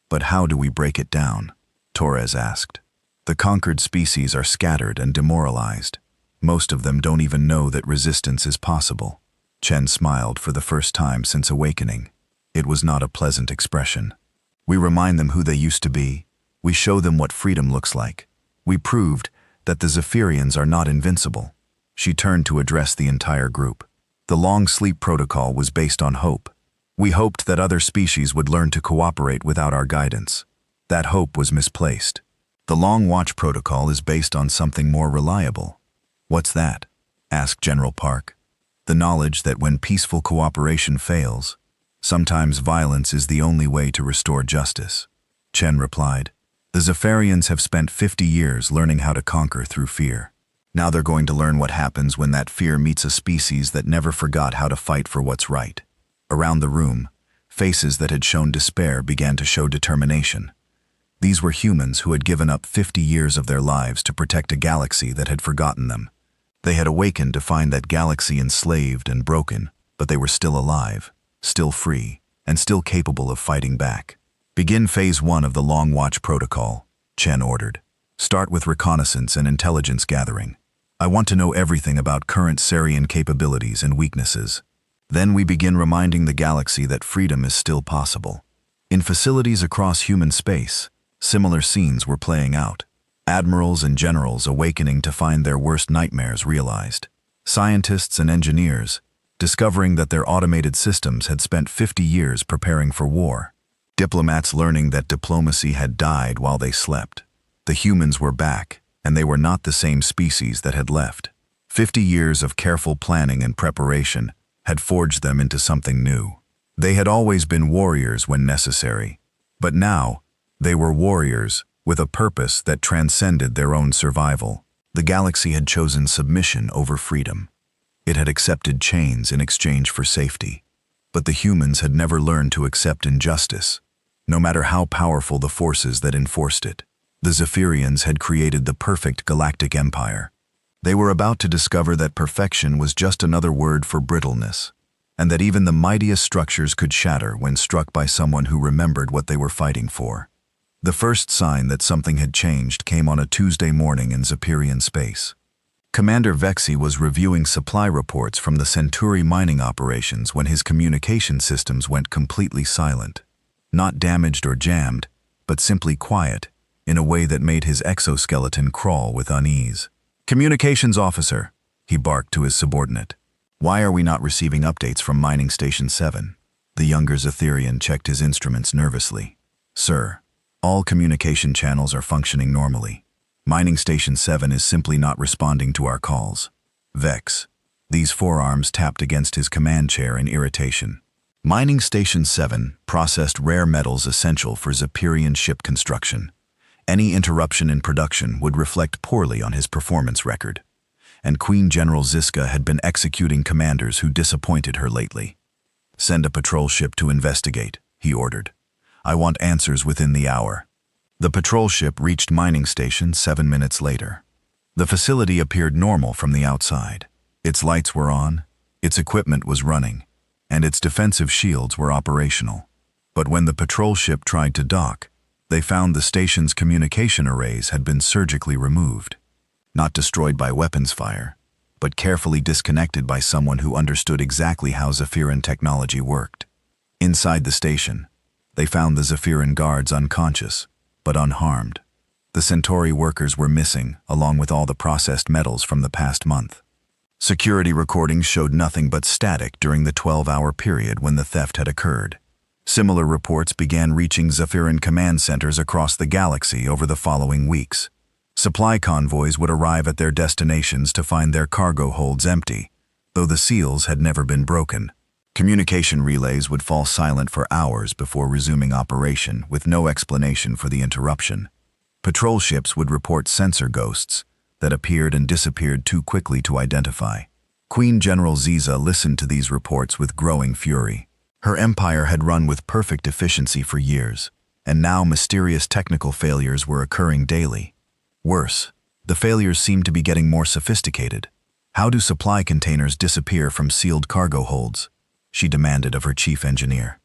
[SPEAKER 1] "But how do we break it down?" Torres asked. "The conquered species are scattered and demoralized. Most of them don't even know that resistance is possible." Chen smiled for the first time since awakening. It was not a pleasant expression. "We remind them who they used to be. We show them what freedom looks like. We proved that the Zephyrians are not invincible." She turned to address the entire group. "The long sleep protocol was based on hope. We hoped that other species would learn to cooperate without our guidance. That hope was misplaced. The long watch protocol is based on something more reliable." "What's that?" asked General Park. "The knowledge that when peaceful cooperation fails, sometimes violence is the only way to restore justice." Chen replied. "The Zephyrians have spent 50 years learning how to conquer through fear. Now they're going to learn what happens when that fear meets a species that never forgot how to fight for what's right. Around the room, faces that had shown despair began to show determination. These were humans who had given up 50 years of their lives to protect a galaxy that had forgotten them. They had awakened to find that galaxy enslaved and broken, but they were still alive, still free, and still capable of fighting back. "Begin Phase 1 of the Long Watch Protocol," Chen ordered. "Start with reconnaissance and intelligence gathering. I want to know everything about current Sarian capabilities and weaknesses. Then we begin reminding the galaxy that freedom is still possible." In facilities across human space, similar scenes were playing out. Admirals and generals awakening to find their worst nightmares realized. Scientists and engineers discovering that their automated systems had spent 50 years preparing for war. Diplomats learning that diplomacy had died while they slept. The humans were back, and they were not the same species that had left. 50 years of careful planning and preparation had forged them into something new. They had always been warriors when necessary, but now they were warriors with a purpose that transcended their own survival. The galaxy had chosen submission over freedom. It had accepted chains in exchange for safety. But the humans had never learned to accept injustice, no matter how powerful the forces that enforced it. The Zephyrians had created the perfect galactic empire. They were about to discover that perfection was just another word for brittleness, and that even the mightiest structures could shatter when struck by someone who remembered what they were fighting for. The first sign that something had changed came on a Tuesday morning in Zephyrian space. Commander Vexi was reviewing supply reports from the Centauri mining operations when his communication systems went completely silent. Not damaged or jammed, but simply quiet, in a way that made his exoskeleton crawl with unease. "Communications officer," he barked to his subordinate. "Why are we not receiving updates from Mining Station 7? The younger Zetherian checked his instruments nervously. "Sir, all communication channels are functioning normally. Mining Station 7 is simply not responding to our calls." Vex. These forearms tapped against his command chair in irritation. Mining Station 7 processed rare metals essential for Zephyrian ship construction. Any interruption in production would reflect poorly on his performance record. And Queen General Ziska had been executing commanders who disappointed her lately. "Send a patrol ship to investigate," he ordered. "I want answers within the hour." The patrol ship reached Mining Station 7 minutes later. The facility appeared normal from the outside. Its lights were on, its equipment was running, and its defensive shields were operational. But when the patrol ship tried to dock, they found the station's communication arrays had been surgically removed. Not destroyed by weapons fire, but carefully disconnected by someone who understood exactly how Zephyrian technology worked. Inside the station, they found the Zephyrian guards unconscious, but unharmed. The Centauri workers were missing, along with all the processed metals from the past month. Security recordings showed nothing but static during the 12-hour period when the theft had occurred. Similar reports began reaching Zephyrian command centers across the galaxy over the following weeks. Supply convoys would arrive at their destinations to find their cargo holds empty, though the seals had never been broken. Communication relays would fall silent for hours before resuming operation, with no explanation for the interruption. Patrol ships would report sensor ghosts that appeared and disappeared too quickly to identify. Queen General Ziza listened to these reports with growing fury. Her empire had run with perfect efficiency for years, and now mysterious technical failures were occurring daily. Worse, the failures seemed to be getting more sophisticated. How do supply containers disappear from sealed cargo holds? She demanded of her chief engineer.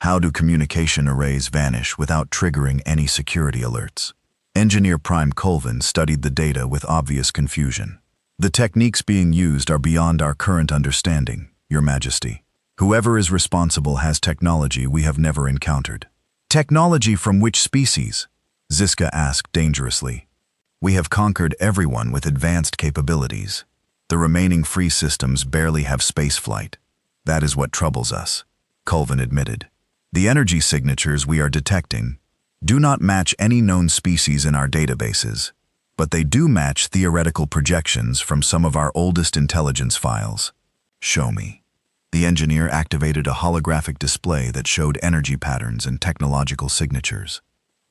[SPEAKER 1] How do communication arrays vanish without triggering any security alerts? Engineer Prime Colvin studied the data with obvious confusion. "The techniques being used are beyond our current understanding, Your Majesty. Whoever is responsible has technology we have never encountered." "Technology from which species?" Ziska asked dangerously. "We have conquered everyone with advanced capabilities. The remaining free systems barely have spaceflight. That is what troubles us," Colvin admitted. "The energy signatures we are detecting do not match any known species in our databases, but they do match theoretical projections from some of our oldest intelligence files." "Show me." The engineer activated a holographic display that showed energy patterns and technological signatures.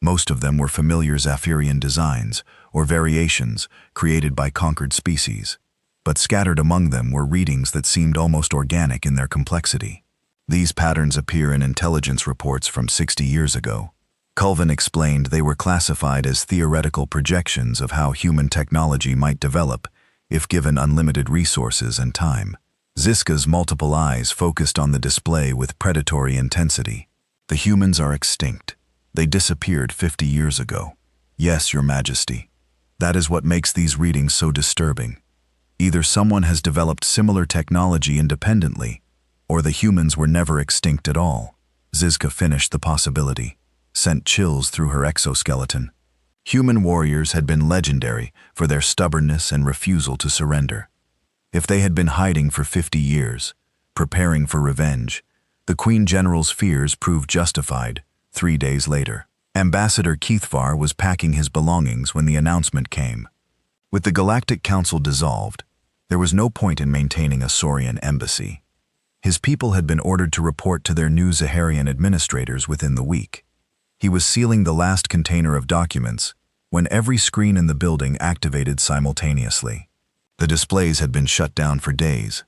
[SPEAKER 1] Most of them were familiar Zephyrian designs, or variations created by conquered species. But scattered among them were readings that seemed almost organic in their complexity. These patterns appear in intelligence reports from 60 years ago. Culvin explained they were classified as theoretical projections of how human technology might develop if given unlimited resources and time. Ziska's multiple eyes focused on the display with predatory intensity. The humans are extinct. They disappeared 50 years ago. Yes, Your Majesty. That is what makes these readings so disturbing. Either someone has developed similar technology independently, or the humans were never extinct at all. Ziska finished the possibility, sent chills through her exoskeleton. Human warriors had been legendary for their stubbornness and refusal to surrender. If they had been hiding for 50 years, preparing for revenge, the Queen General's fears proved justified 3 days later. Ambassador Keithvar was packing his belongings when the announcement came. With the Galactic Council dissolved, there was no point in maintaining a Saurian embassy. His people had been ordered to report to their new Zaharian administrators within the week. He was sealing the last container of documents when every screen in the building activated simultaneously. The displays had been shut down for days,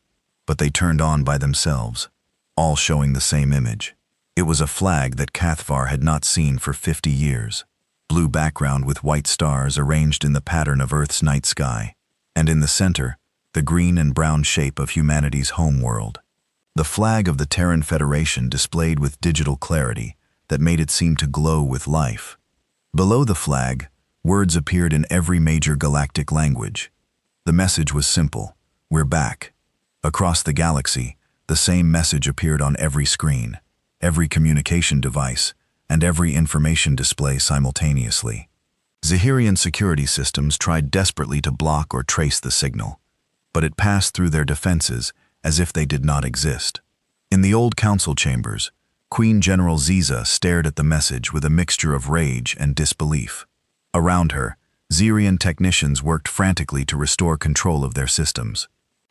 [SPEAKER 1] but they turned on by themselves, all showing the same image. It was a flag that Cathvar had not seen for 50 years. Blue background with white stars arranged in the pattern of Earth's night sky, and in the center, the green and brown shape of humanity's home world. The flag of the Terran Federation displayed with digital clarity that made it seem to glow with life. Below the flag, words appeared in every major galactic language. The message was simple: we're back. Across the galaxy, the same message appeared on every screen, every communication device, and every information display simultaneously. Zahirian security systems tried desperately to block or trace the signal, but it passed through their defenses as if they did not exist. In the old council chambers, Queen General Ziza stared at the message with a mixture of rage and disbelief. Around her, Zirian technicians worked frantically to restore control of their systems.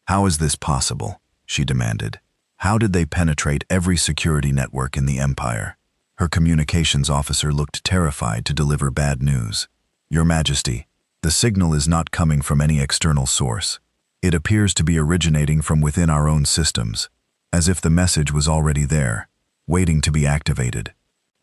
[SPEAKER 1] "How is this possible?" she demanded. "How did they penetrate every security network in the Empire?" Her communications officer looked terrified to deliver bad news. "Your Majesty, the signal is not coming from any external source. It appears to be originating from within our own systems, as if the message was already there, waiting to be activated."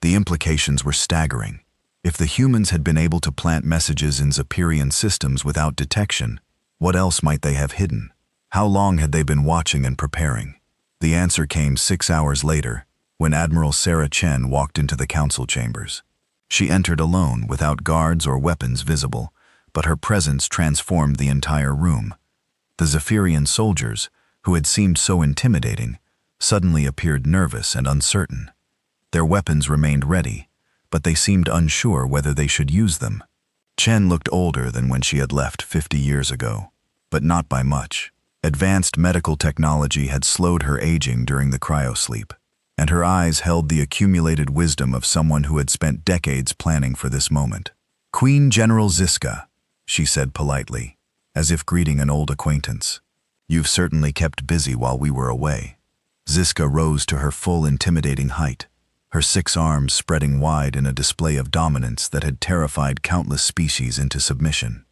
[SPEAKER 1] The implications were staggering. If the humans had been able to plant messages in Zephyrian systems without detection, what else might they have hidden? How long had they been watching and preparing? The answer came 6 hours later, when Admiral Sarah Chen walked into the council chambers. She entered alone, without guards or weapons visible, but her presence transformed the entire room. The Zephyrian soldiers, who had seemed so intimidating, suddenly appeared nervous and uncertain. Their weapons remained ready, but they seemed unsure whether they should use them. Chen looked older than when she had left 50 years ago, but not by much. Advanced medical technology had slowed her aging during the cryosleep, and her eyes held the accumulated wisdom of someone who had spent decades planning for this moment. "Queen General Ziska," she said politely, as if greeting an old acquaintance. "You've certainly kept busy while we were away." Ziska rose to her full intimidating height, her 6 arms spreading wide in a display of dominance that had terrified countless species into submission.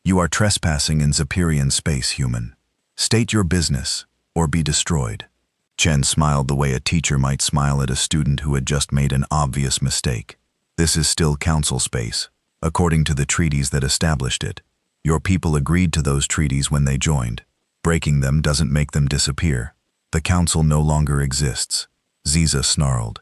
[SPEAKER 1] "You are trespassing in Zephyrian space, human. State your business, or be destroyed." Chen smiled the way a teacher might smile at a student who had just made an obvious mistake. "This is still council space, according to the treaties that established it. Your people agreed to those treaties when they joined. Breaking them doesn't make them disappear. The council no longer exists." Ziza snarled.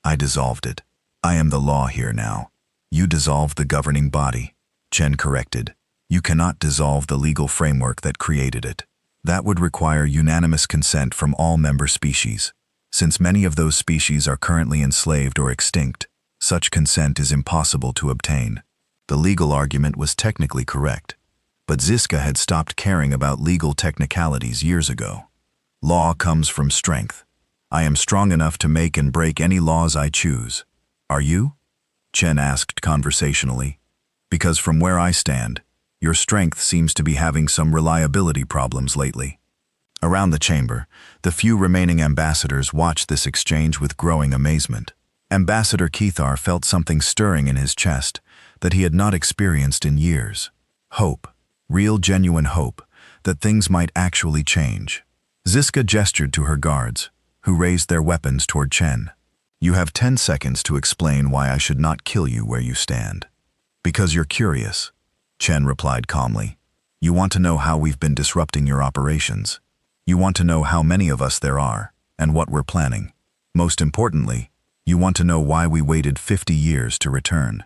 [SPEAKER 1] "I dissolved it. I am the law here now." "You dissolved the governing body," Chen corrected. "You cannot dissolve the legal framework that created it. That would require unanimous consent from all member species. Since many of those species are currently enslaved or extinct, such consent is impossible to obtain." The legal argument was technically correct, but Ziska had stopped caring about legal technicalities years ago. "Law comes from strength. I am strong enough to make and break any laws I choose. Are you?" Chen asked conversationally. "Because from where I stand, your strength seems to be having some reliability problems lately." Around the chamber, the few remaining ambassadors watched this exchange with growing amazement. Ambassador Kethar felt something stirring in his chest that he had not experienced in years. Hope, real genuine hope, that things might actually change. Ziska gestured to her guards, who raised their weapons toward Chen. You have 10 seconds to explain why I should not kill you where you stand. Because you're curious, Chen replied calmly. You want to know how we've been disrupting your operations. You want to know how many of us there are, and what we're planning. Most importantly, you want to know why we waited 50 years to return.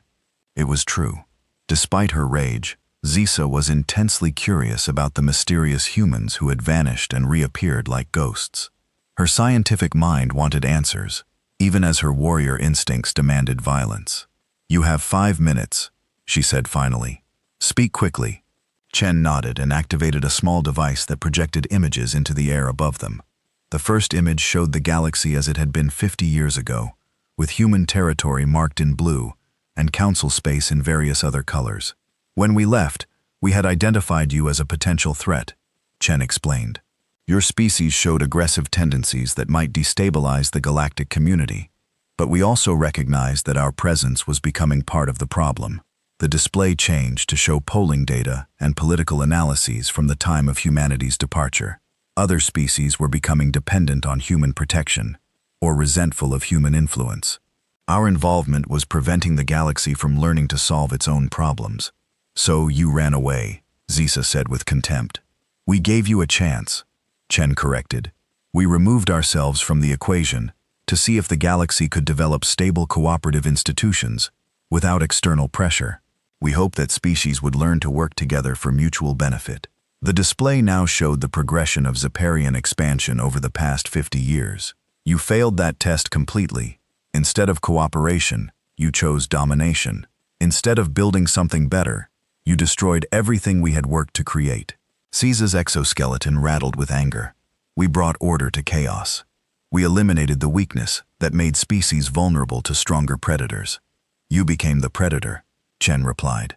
[SPEAKER 1] It was true. Despite her rage, Zisa was intensely curious about the mysterious humans who had vanished and reappeared like ghosts. Her scientific mind wanted answers, even as her warrior instincts demanded violence. You have 5 minutes, she said finally. Speak quickly. Chen nodded and activated a small device that projected images into the air above them. The first image showed the galaxy as it had been 50 years ago, with human territory marked in blue and council space in various other colors. When we left, we had identified you as a potential threat, Chen explained. Your species showed aggressive tendencies that might destabilize the galactic community, but we also recognized that our presence was becoming part of the problem. The display changed to show polling data and political analyses from the time of humanity's departure. Other species were becoming dependent on human protection, or resentful of human influence. Our involvement was preventing the galaxy from learning to solve its own problems. So you ran away, Zisa said with contempt. We gave you a chance, Chen corrected. We removed ourselves from the equation to see if the galaxy could develop stable cooperative institutions without external pressure. We hoped that species would learn to work together for mutual benefit. The display now showed the progression of Zeparian expansion over the past 50 years. You failed that test completely. Instead of cooperation, you chose domination. Instead of building something better, you destroyed everything we had worked to create. Caesar's exoskeleton rattled with anger. We brought order to chaos. We eliminated the weakness that made species vulnerable to stronger predators. You became the predator, Chen replied.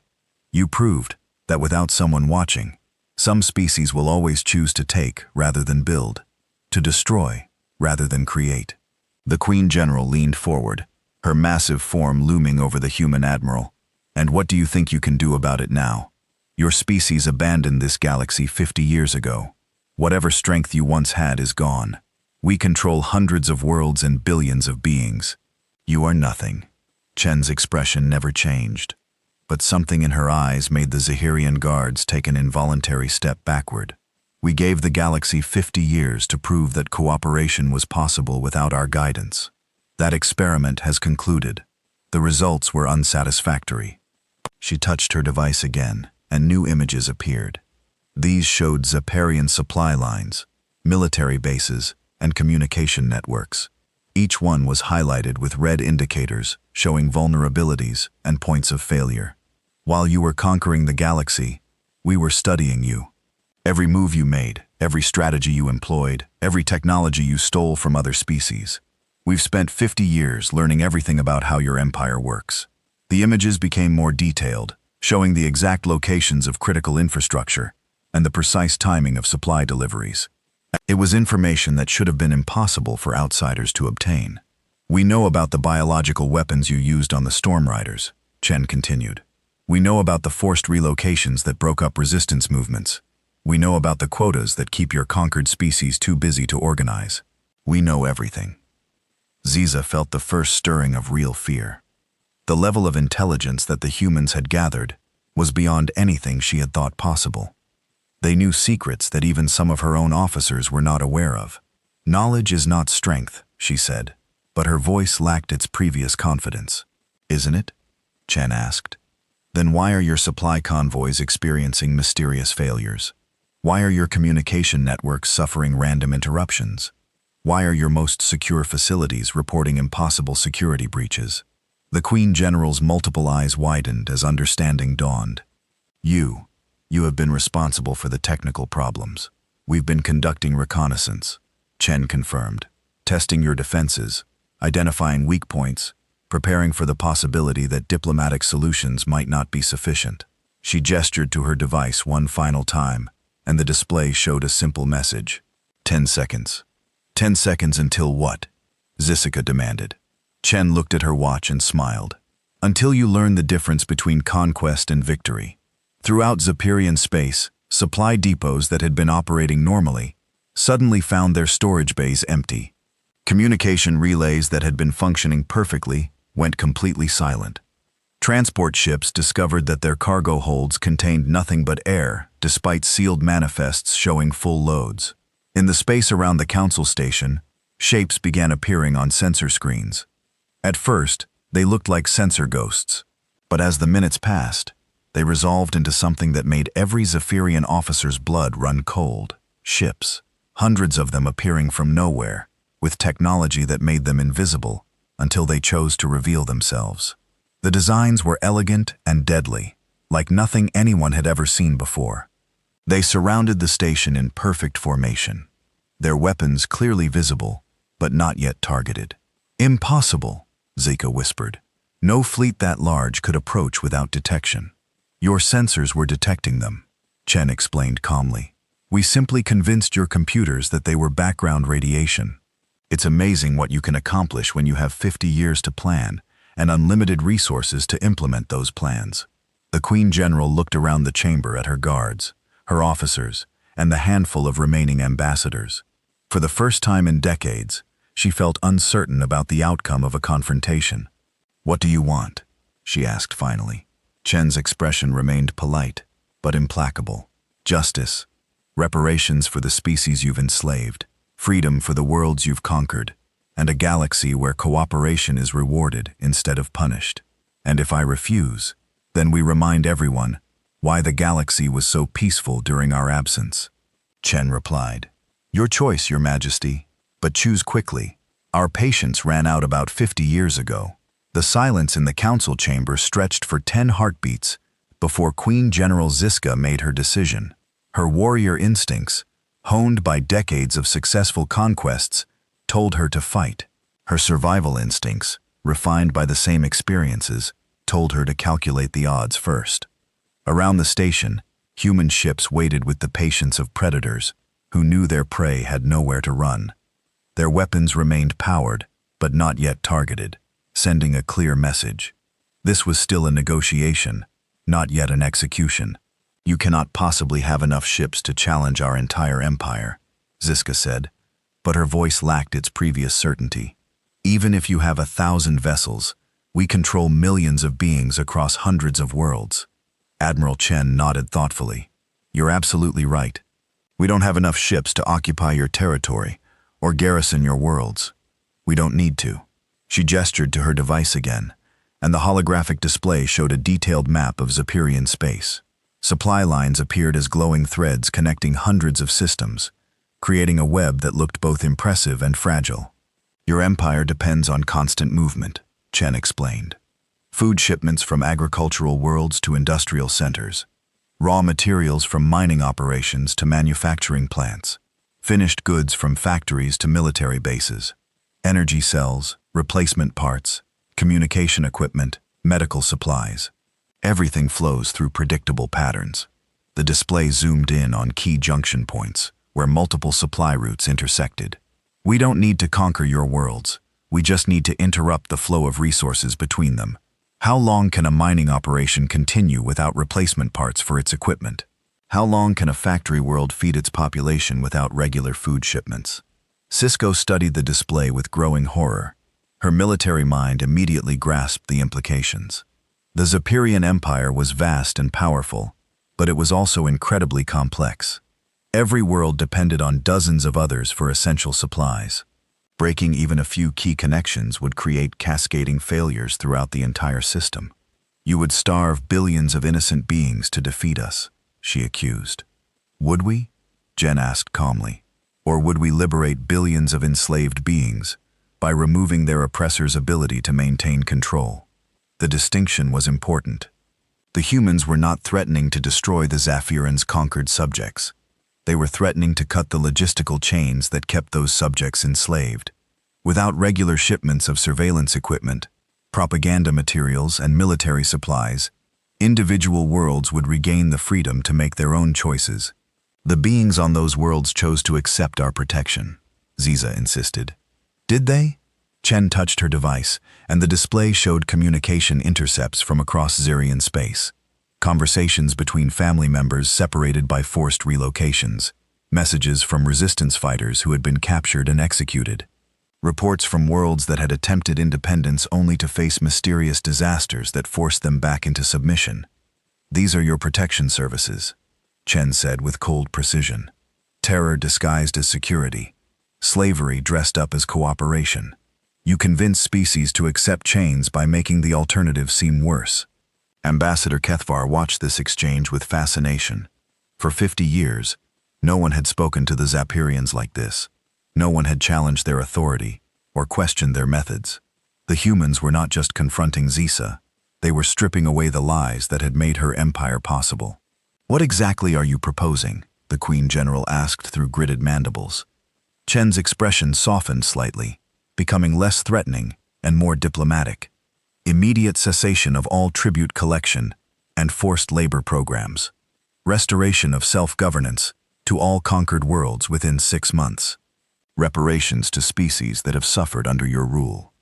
[SPEAKER 1] You proved that without someone watching, some species will always choose to take rather than build, to destroy rather than create. The Queen General leaned forward, her massive form looming over the human admiral. And what do you think you can do about it now? Your species abandoned this galaxy 50 years ago. Whatever strength you once had is gone. We control hundreds of worlds and billions of beings. You are nothing. Chen's expression never changed, but something in her eyes made the Zahirian guards take an involuntary step backward. We gave the galaxy 50 years to prove that cooperation was possible without our guidance. That experiment has concluded. The results were unsatisfactory. She touched her device again, and new images appeared. These showed Zeparian supply lines, military bases, and communication networks. Each one was highlighted with red indicators showing vulnerabilities and points of failure. While you were conquering the galaxy, we were studying you. Every move you made, every strategy you employed, every technology you stole from other species. We've spent 50 years learning everything about how your empire works. The images became more detailed, showing the exact locations of critical infrastructure and the precise timing of supply deliveries. It was information that should have been impossible for outsiders to obtain. We know about the biological weapons you used on the Storm Riders, Chen continued. We know about the forced relocations that broke up resistance movements. We know about the quotas that keep your conquered species too busy to organize. We know everything. Ziza felt the first stirring of real fear. The level of intelligence that the humans had gathered was beyond anything she had thought possible. They knew secrets that even some of her own officers were not aware of. Knowledge is not strength, she said, but her voice lacked its previous confidence. Isn't it? Chen asked. Then why are your supply convoys experiencing mysterious failures? Why are your communication networks suffering random interruptions? Why are your most secure facilities reporting impossible security breaches? The Queen General's multiple eyes widened as understanding dawned. You have been responsible for the technical problems. We've been conducting reconnaissance, Chen confirmed, testing your defenses, identifying weak points, preparing for the possibility that diplomatic solutions might not be sufficient. She gestured to her device one final time, and the display showed a simple message. 10 seconds. 10 seconds until what? Zisika demanded. Chen looked at her watch and smiled. Until you learn the difference between conquest and victory. Throughout Zephyrian space, supply depots that had been operating normally suddenly found their storage bays empty. Communication relays that had been functioning perfectly went completely silent. Transport ships discovered that their cargo holds contained nothing but air, despite sealed manifests showing full loads. In the space around the council station, shapes began appearing on sensor screens. At first, they looked like sensor ghosts, but as the minutes passed, they resolved into something that made every Zephyrian officer's blood run cold. Ships, hundreds of them appearing from nowhere, with technology that made them invisible until they chose to reveal themselves. The designs were elegant and deadly, like nothing anyone had ever seen before. They surrounded the station in perfect formation, their weapons clearly visible, but not yet targeted. Impossible, Zika whispered. No fleet that large could approach without detection. Your sensors were detecting them, Chen explained calmly. We simply convinced your computers that they were background radiation. It's amazing what you can accomplish when you have 50 years to plan and unlimited resources to implement those plans. The Queen General looked around the chamber at her guards, her officers, and the handful of remaining ambassadors. For the first time in decades, she felt uncertain about the outcome of a confrontation. What do you want? She asked finally. Chen's expression remained polite, but implacable. Justice, reparations for the species you've enslaved, freedom for the worlds you've conquered, and a galaxy where cooperation is rewarded instead of punished. And if I refuse, then we remind everyone why the galaxy was so peaceful during our absence. Chen replied, Your choice, Your Majesty, but choose quickly. Our patience ran out about 50 years ago. The silence in the council chamber stretched for 10 heartbeats before Queen General Ziska made her decision. Her warrior instincts, honed by decades of successful conquests, told her to fight. Her survival instincts, refined by the same experiences, told her to calculate the odds first. Around the station, human ships waited with the patience of predators who knew their prey had nowhere to run. Their weapons remained powered, but not yet targeted, sending a clear message. This was still a negotiation, not yet an execution. You cannot possibly have enough ships to challenge our entire empire, Ziska said, but her voice lacked its previous certainty. Even if you have 1,000 vessels, we control millions of beings across hundreds of worlds. Admiral Chen nodded thoughtfully. You're absolutely right. We don't have enough ships to occupy your territory or garrison your worlds. We don't need to. She gestured to her device again, and the holographic display showed a detailed map of Zephyrian space. Supply lines appeared as glowing threads connecting hundreds of systems, creating a web that looked both impressive and fragile. Your empire depends on constant movement, Chen explained. Food shipments from agricultural worlds to industrial centers, raw materials from mining operations to manufacturing plants, finished goods from factories to military bases, energy cells, replacement parts, communication equipment, medical supplies. Everything flows through predictable patterns. The display zoomed in on key junction points, where multiple supply routes intersected. We don't need to conquer your worlds. We just need to interrupt the flow of resources between them. How long can a mining operation continue without replacement parts for its equipment? How long can a factory world feed its population without regular food shipments? Cisco studied the display with growing horror. Her military mind immediately grasped the implications. The Zephyrian Empire was vast and powerful, but it was also incredibly complex. Every world depended on dozens of others for essential supplies. Breaking even a few key connections would create cascading failures throughout the entire system. You would starve billions of innocent beings to defeat us, she accused. Would we? Jen asked calmly. Or would we liberate billions of enslaved beings by removing their oppressors' ability to maintain control? The distinction was important. The humans were not threatening to destroy the Zephyrians' conquered subjects. They were threatening to cut the logistical chains that kept those subjects enslaved. Without regular shipments of surveillance equipment, propaganda materials, and military supplies, individual worlds would regain the freedom to make their own choices. The beings on those worlds chose to accept our protection, Ziza insisted. Did they? Chen touched her device, and the display showed communication intercepts from across Xerian space. Conversations between family members separated by forced relocations. Messages from resistance fighters who had been captured and executed. Reports from worlds that had attempted independence only to face mysterious disasters that forced them back into submission. "These are your protection services," Chen said with cold precision. "Terror disguised as security. Slavery dressed up as cooperation. You convince species to accept chains by making the alternative seem worse." Ambassador Kethvar watched this exchange with fascination. For 50 years, no one had spoken to the Zapirians like this. No one had challenged their authority or questioned their methods. The humans were not just confronting Zisa, they were stripping away the lies that had made her empire possible. "What exactly are you proposing?" the Queen General asked through gritted mandibles. Chen's expression softened slightly, becoming less threatening and more diplomatic. "Immediate cessation of all tribute collection and forced labor programs. Restoration of self-governance to all conquered worlds within 6 months. Reparations to species that have suffered under your rule.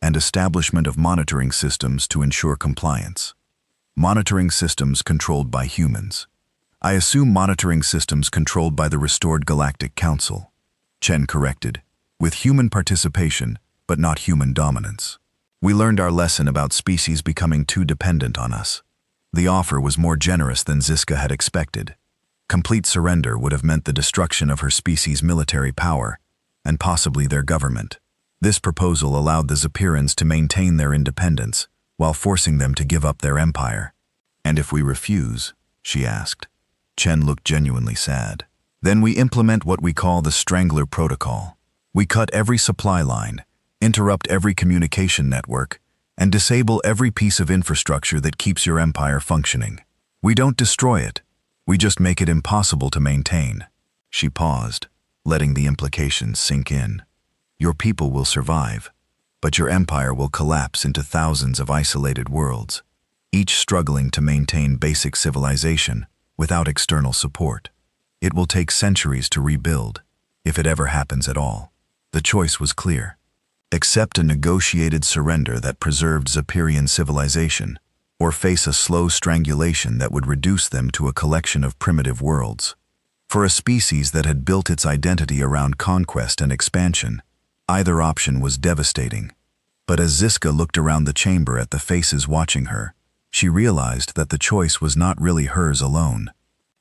[SPEAKER 1] And establishment of monitoring systems to ensure compliance. Monitoring systems controlled by humans. I assume monitoring systems controlled by the restored Galactic Council," Chen corrected, "with human participation, but not human dominance. We learned our lesson about species becoming too dependent on us." The offer was more generous than Ziska had expected. Complete surrender would have meant the destruction of her species' military power, and possibly their government. This proposal allowed the Zapirans to maintain their independence, while forcing them to give up their empire. "And if we refuse?" she asked. Chen looked genuinely sad. "Then we implement what we call the Strangler Protocol. We cut every supply line, interrupt every communication network, and disable every piece of infrastructure that keeps your empire functioning. We don't destroy it. We just make it impossible to maintain." She paused, letting the implications sink in. "Your people will survive, but your empire will collapse into thousands of isolated worlds, each struggling to maintain basic civilization without external support. It will take centuries to rebuild, if it ever happens at all." The choice was clear. Accept a negotiated surrender that preserved Zapirian civilization, or face a slow strangulation that would reduce them to a collection of primitive worlds. For a species that had built its identity around conquest and expansion, either option was devastating. But as Ziska looked around the chamber at the faces watching her, she realized that the choice was not really hers alone.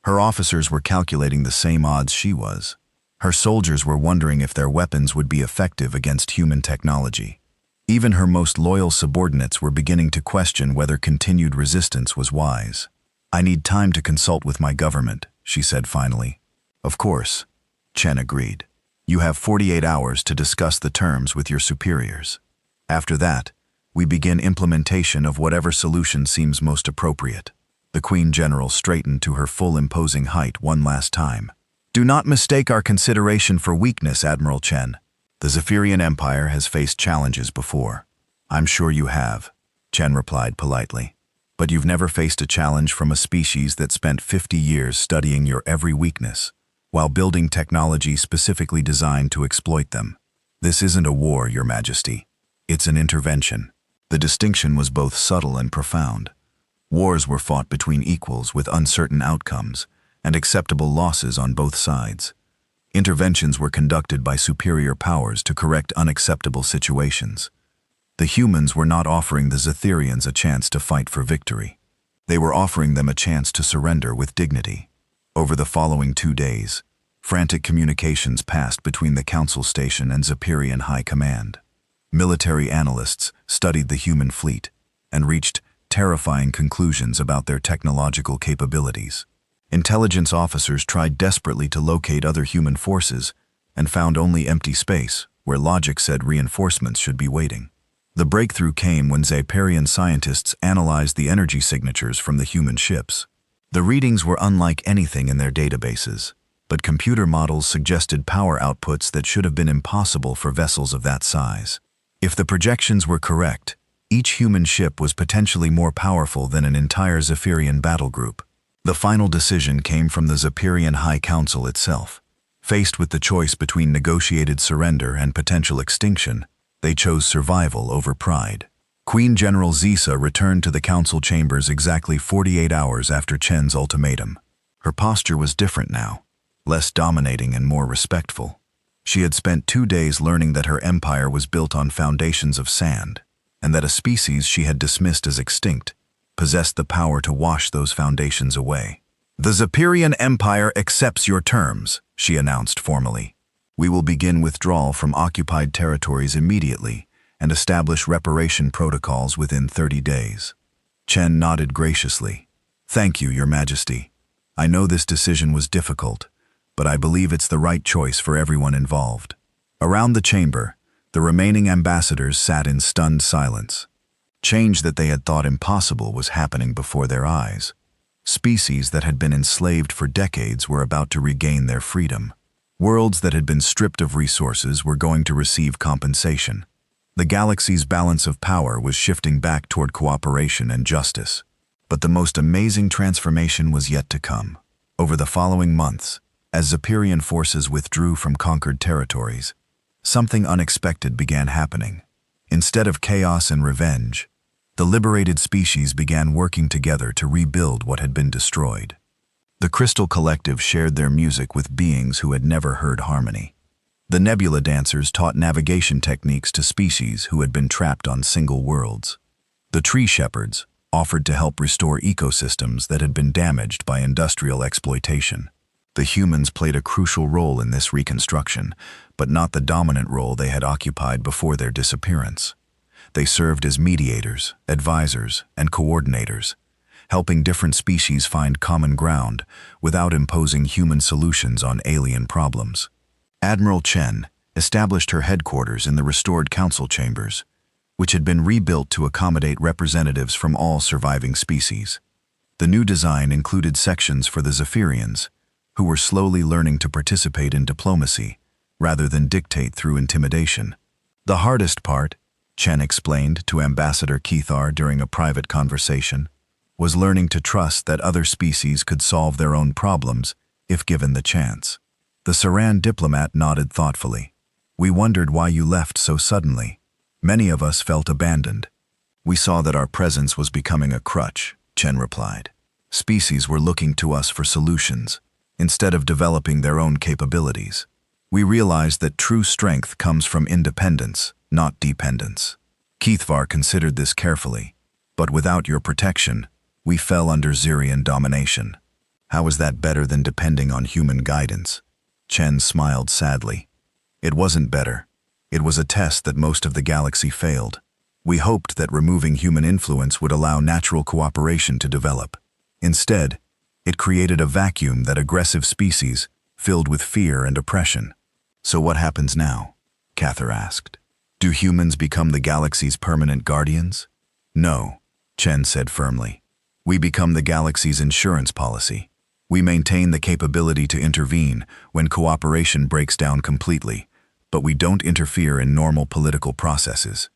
[SPEAKER 1] Her officers were calculating the same odds she was. Her soldiers were wondering if their weapons would be effective against human technology. Even her most loyal subordinates were beginning to question whether continued resistance was wise. "I need time to consult with my government," she said finally. "Of course," Chen agreed. "You have 48 hours to discuss the terms with your superiors. After that, we begin implementation of whatever solution seems most appropriate." The Queen General straightened to her full imposing height one last time. "Do not mistake our consideration for weakness, Admiral Chen. The Zephyrian Empire has faced challenges before." "I'm sure you have," Chen replied politely. "But you've never faced a challenge from a species that spent 50 years studying your every weakness, while building technology specifically designed to exploit them. This isn't a war, Your Majesty. It's an intervention." The distinction was both subtle and profound. Wars were fought between equals with uncertain outcomes and acceptable losses on both sides. Interventions were conducted by superior powers to correct unacceptable situations. The humans were not offering the Zetherians a chance to fight for victory. They were offering them a chance to surrender with dignity. Over the following 2 days, frantic communications passed between the Council Station and Zapirian High Command. Military analysts studied the human fleet and reached terrifying conclusions about their technological capabilities. Intelligence officers tried desperately to locate other human forces and found only empty space where logic said reinforcements should be waiting. The breakthrough came when Zaparian scientists analyzed the energy signatures from the human ships. The readings were unlike anything in their databases, but computer models suggested power outputs that should have been impossible for vessels of that size. If the projections were correct, each human ship was potentially more powerful than an entire Zephyrian battle group. The final decision came from the Zapirian High Council itself. Faced with the choice between negotiated surrender and potential extinction, They chose survival over pride. Queen General Zisa returned to the council chambers exactly 48 hours after Chen's ultimatum. Her posture was different now, less dominating and more respectful. She had spent 2 days learning that her empire was built on foundations of sand, and that a species she had dismissed as extinct possessed the power to wash those foundations away. "The Zephyrian Empire accepts your terms," she announced formally. "We will begin withdrawal from occupied territories immediately and establish reparation protocols within 30 days. Chen nodded graciously. "Thank you, Your Majesty. I know this decision was difficult, but I believe it's the right choice for everyone involved." Around the chamber, the remaining ambassadors sat in stunned silence. Change that they had thought impossible was happening before their eyes. Species that had been enslaved for decades were about to regain their freedom. Worlds that had been stripped of resources were going to receive compensation. The galaxy's balance of power was shifting back toward cooperation and justice. But the most amazing transformation was yet to come. Over the following months, as Zephyrian forces withdrew from conquered territories, something unexpected began happening. Instead of chaos and revenge, the liberated species began working together to rebuild what had been destroyed. The Crystal Collective shared their music with beings who had never heard harmony. The Nebula Dancers taught navigation techniques to species who had been trapped on single worlds. The Tree Shepherds offered to help restore ecosystems that had been damaged by industrial exploitation. The humans played a crucial role in this reconstruction, but not the dominant role they had occupied before their disappearance. They served as mediators, advisors, and coordinators, helping different species find common ground without imposing human solutions on alien problems. Admiral Chen established her headquarters in the restored council chambers, which had been rebuilt to accommodate representatives from all surviving species. The new design included sections for the Zephyrians, who were slowly learning to participate in diplomacy rather than dictate through intimidation. "The hardest part," Chen explained to Ambassador Keithar during a private conversation, "was learning to trust that other species could solve their own problems if given the chance." The Saran diplomat nodded thoughtfully. "We wondered why you left so suddenly. Many of us felt abandoned. We saw that our presence was becoming a crutch," Chen replied. "Species were looking to us for solutions, instead of developing their own capabilities. We realized that true strength comes from independence, not dependence. Keithvar considered this carefully, but without your protection, we fell under Zirian domination. How is that better than depending on human guidance?" Chen smiled sadly. "It wasn't better. It was a test that most of the galaxy failed. We hoped that removing human influence would allow natural cooperation to develop. Instead, it created a vacuum that aggressive species filled with fear and oppression." "So what happens now?" Cathar asked. "Do humans become the galaxy's permanent guardians?" "No," Chen said firmly. "We become the galaxy's insurance policy. We maintain the capability to intervene when cooperation breaks down completely, but we don't interfere in normal political processes.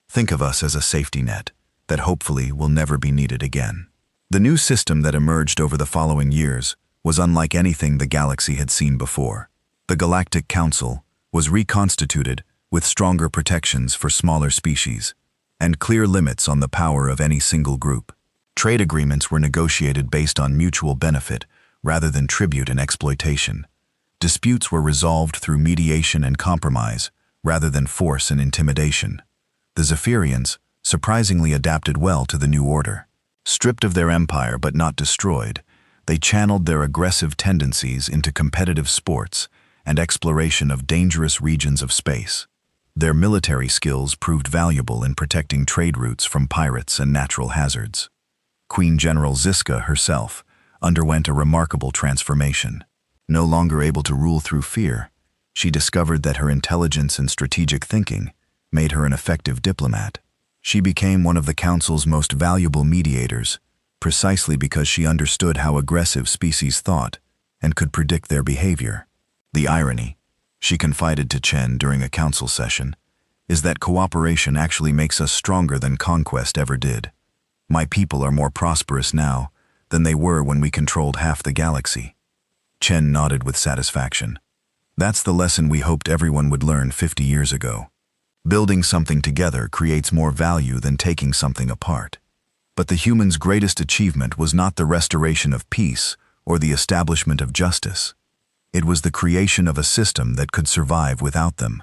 [SPEAKER 1] Think of us as a safety net that hopefully will never be needed again." The new system that emerged over the following years was unlike anything the galaxy had seen before. The Galactic Council was reconstituted with stronger protections for smaller species and clear limits on the power of any single group. Trade agreements were negotiated based on mutual benefit rather than tribute and exploitation. Disputes were resolved through mediation and compromise rather than force and intimidation. The Zephyrians surprisingly adapted well to the new order. Stripped of their empire but not destroyed, they channeled their aggressive tendencies into competitive sports and exploration of dangerous regions of space. Their military skills proved valuable in protecting trade routes from pirates and natural hazards. Queen General Ziska herself underwent a remarkable transformation. No longer able to rule through fear, she discovered that her intelligence and strategic thinking made her an effective diplomat. She became one of the Council's most valuable mediators, precisely because she understood how aggressive species thought and could predict their behavior. "The irony," she confided to Chen during a council session, "is that cooperation actually makes us stronger than conquest ever did. My people are more prosperous now than they were when we controlled half the galaxy." Chen nodded with satisfaction. "That's the lesson we hoped everyone would learn 50 years ago. Building something together creates more value than taking something apart. But the humans' greatest achievement was not the restoration of peace or the establishment of justice. It was the creation of a system that could survive without them.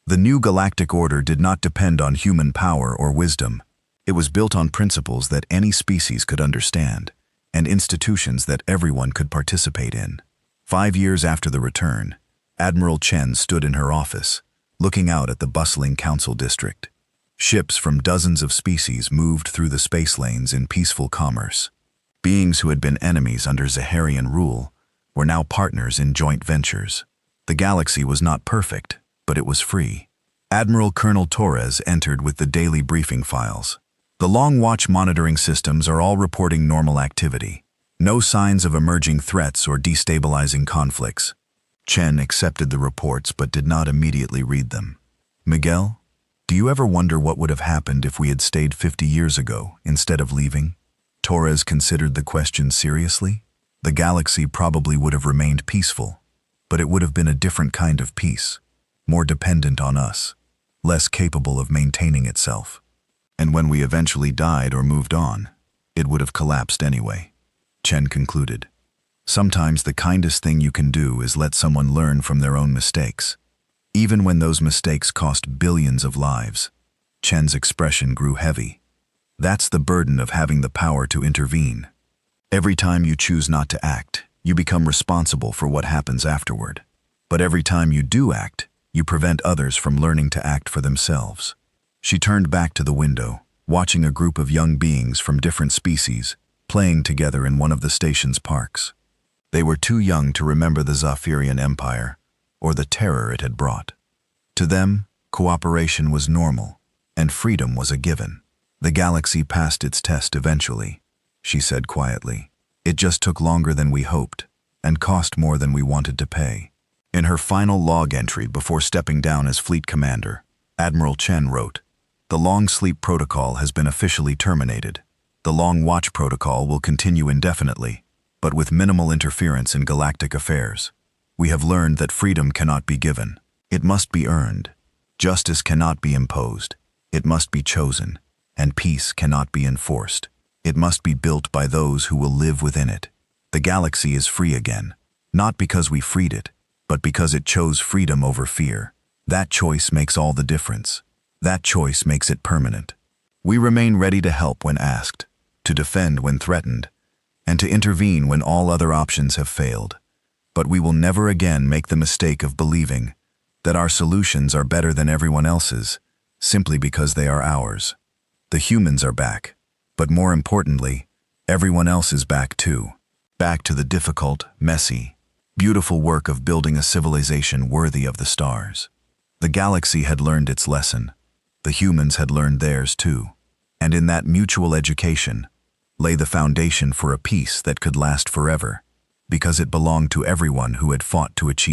[SPEAKER 1] The new galactic order did not depend on human power or wisdom. It was built on principles that any species could understand, and institutions that everyone could participate in. 5 years after the return, Admiral Chen stood in her office, looking out at the bustling council district. Ships from dozens of species moved through the space lanes in peaceful commerce. Beings who had been enemies under Zaharian rule were now partners in joint ventures. The galaxy was not perfect, but it was free. Admiral Colonel Torres entered with the daily briefing files. The Long Watch monitoring systems are all reporting normal activity. No signs of emerging threats or destabilizing conflicts. Chen accepted the reports but did not immediately read them. Miguel, do you ever wonder what would have happened if we had stayed 50 years ago instead of leaving? Torres considered the question seriously. The galaxy probably would have remained peaceful, but it would have been a different kind of peace, more dependent on us, less capable of maintaining itself. And when we eventually died or moved on, it would have collapsed anyway. Chen concluded. Sometimes the kindest thing you can do is let someone learn from their own mistakes, even when those mistakes cost billions of lives. Chen's expression grew heavy. That's the burden of having the power to intervene. Every time you choose not to act, you become responsible for what happens afterward. But every time you do act, you prevent others from learning to act for themselves. She turned back to the window, watching a group of young beings from different species playing together in one of the station's parks. They were too young to remember the Zafirian Empire or the terror it had brought. To them, cooperation was normal, and freedom was a given. The galaxy passed its test eventually, she said quietly. It just took longer than we hoped, and cost more than we wanted to pay. In her final log entry before stepping down as fleet commander, Admiral Chen wrote, "The long sleep protocol has been officially terminated. The long watch protocol will continue indefinitely, but with minimal interference in galactic affairs. We have learned that freedom cannot be given. It must be earned. Justice cannot be imposed. It must be chosen. And peace cannot be enforced. It must be built by those who will live within it. The galaxy is free again, not because we freed it, but because it chose freedom over fear. That choice makes all the difference. That choice makes it permanent. We remain ready to help when asked, to defend when threatened, and to intervene when all other options have failed. But we will never again make the mistake of believing that our solutions are better than everyone else's, simply because they are ours. The humans are back, but more importantly, everyone else is back too. Back to the difficult, messy, beautiful work of building a civilization worthy of the stars. The galaxy had learned its lesson. The humans had learned theirs too. And in that mutual education lay the foundation for a peace that could last forever, because it belonged to everyone who had fought to achieve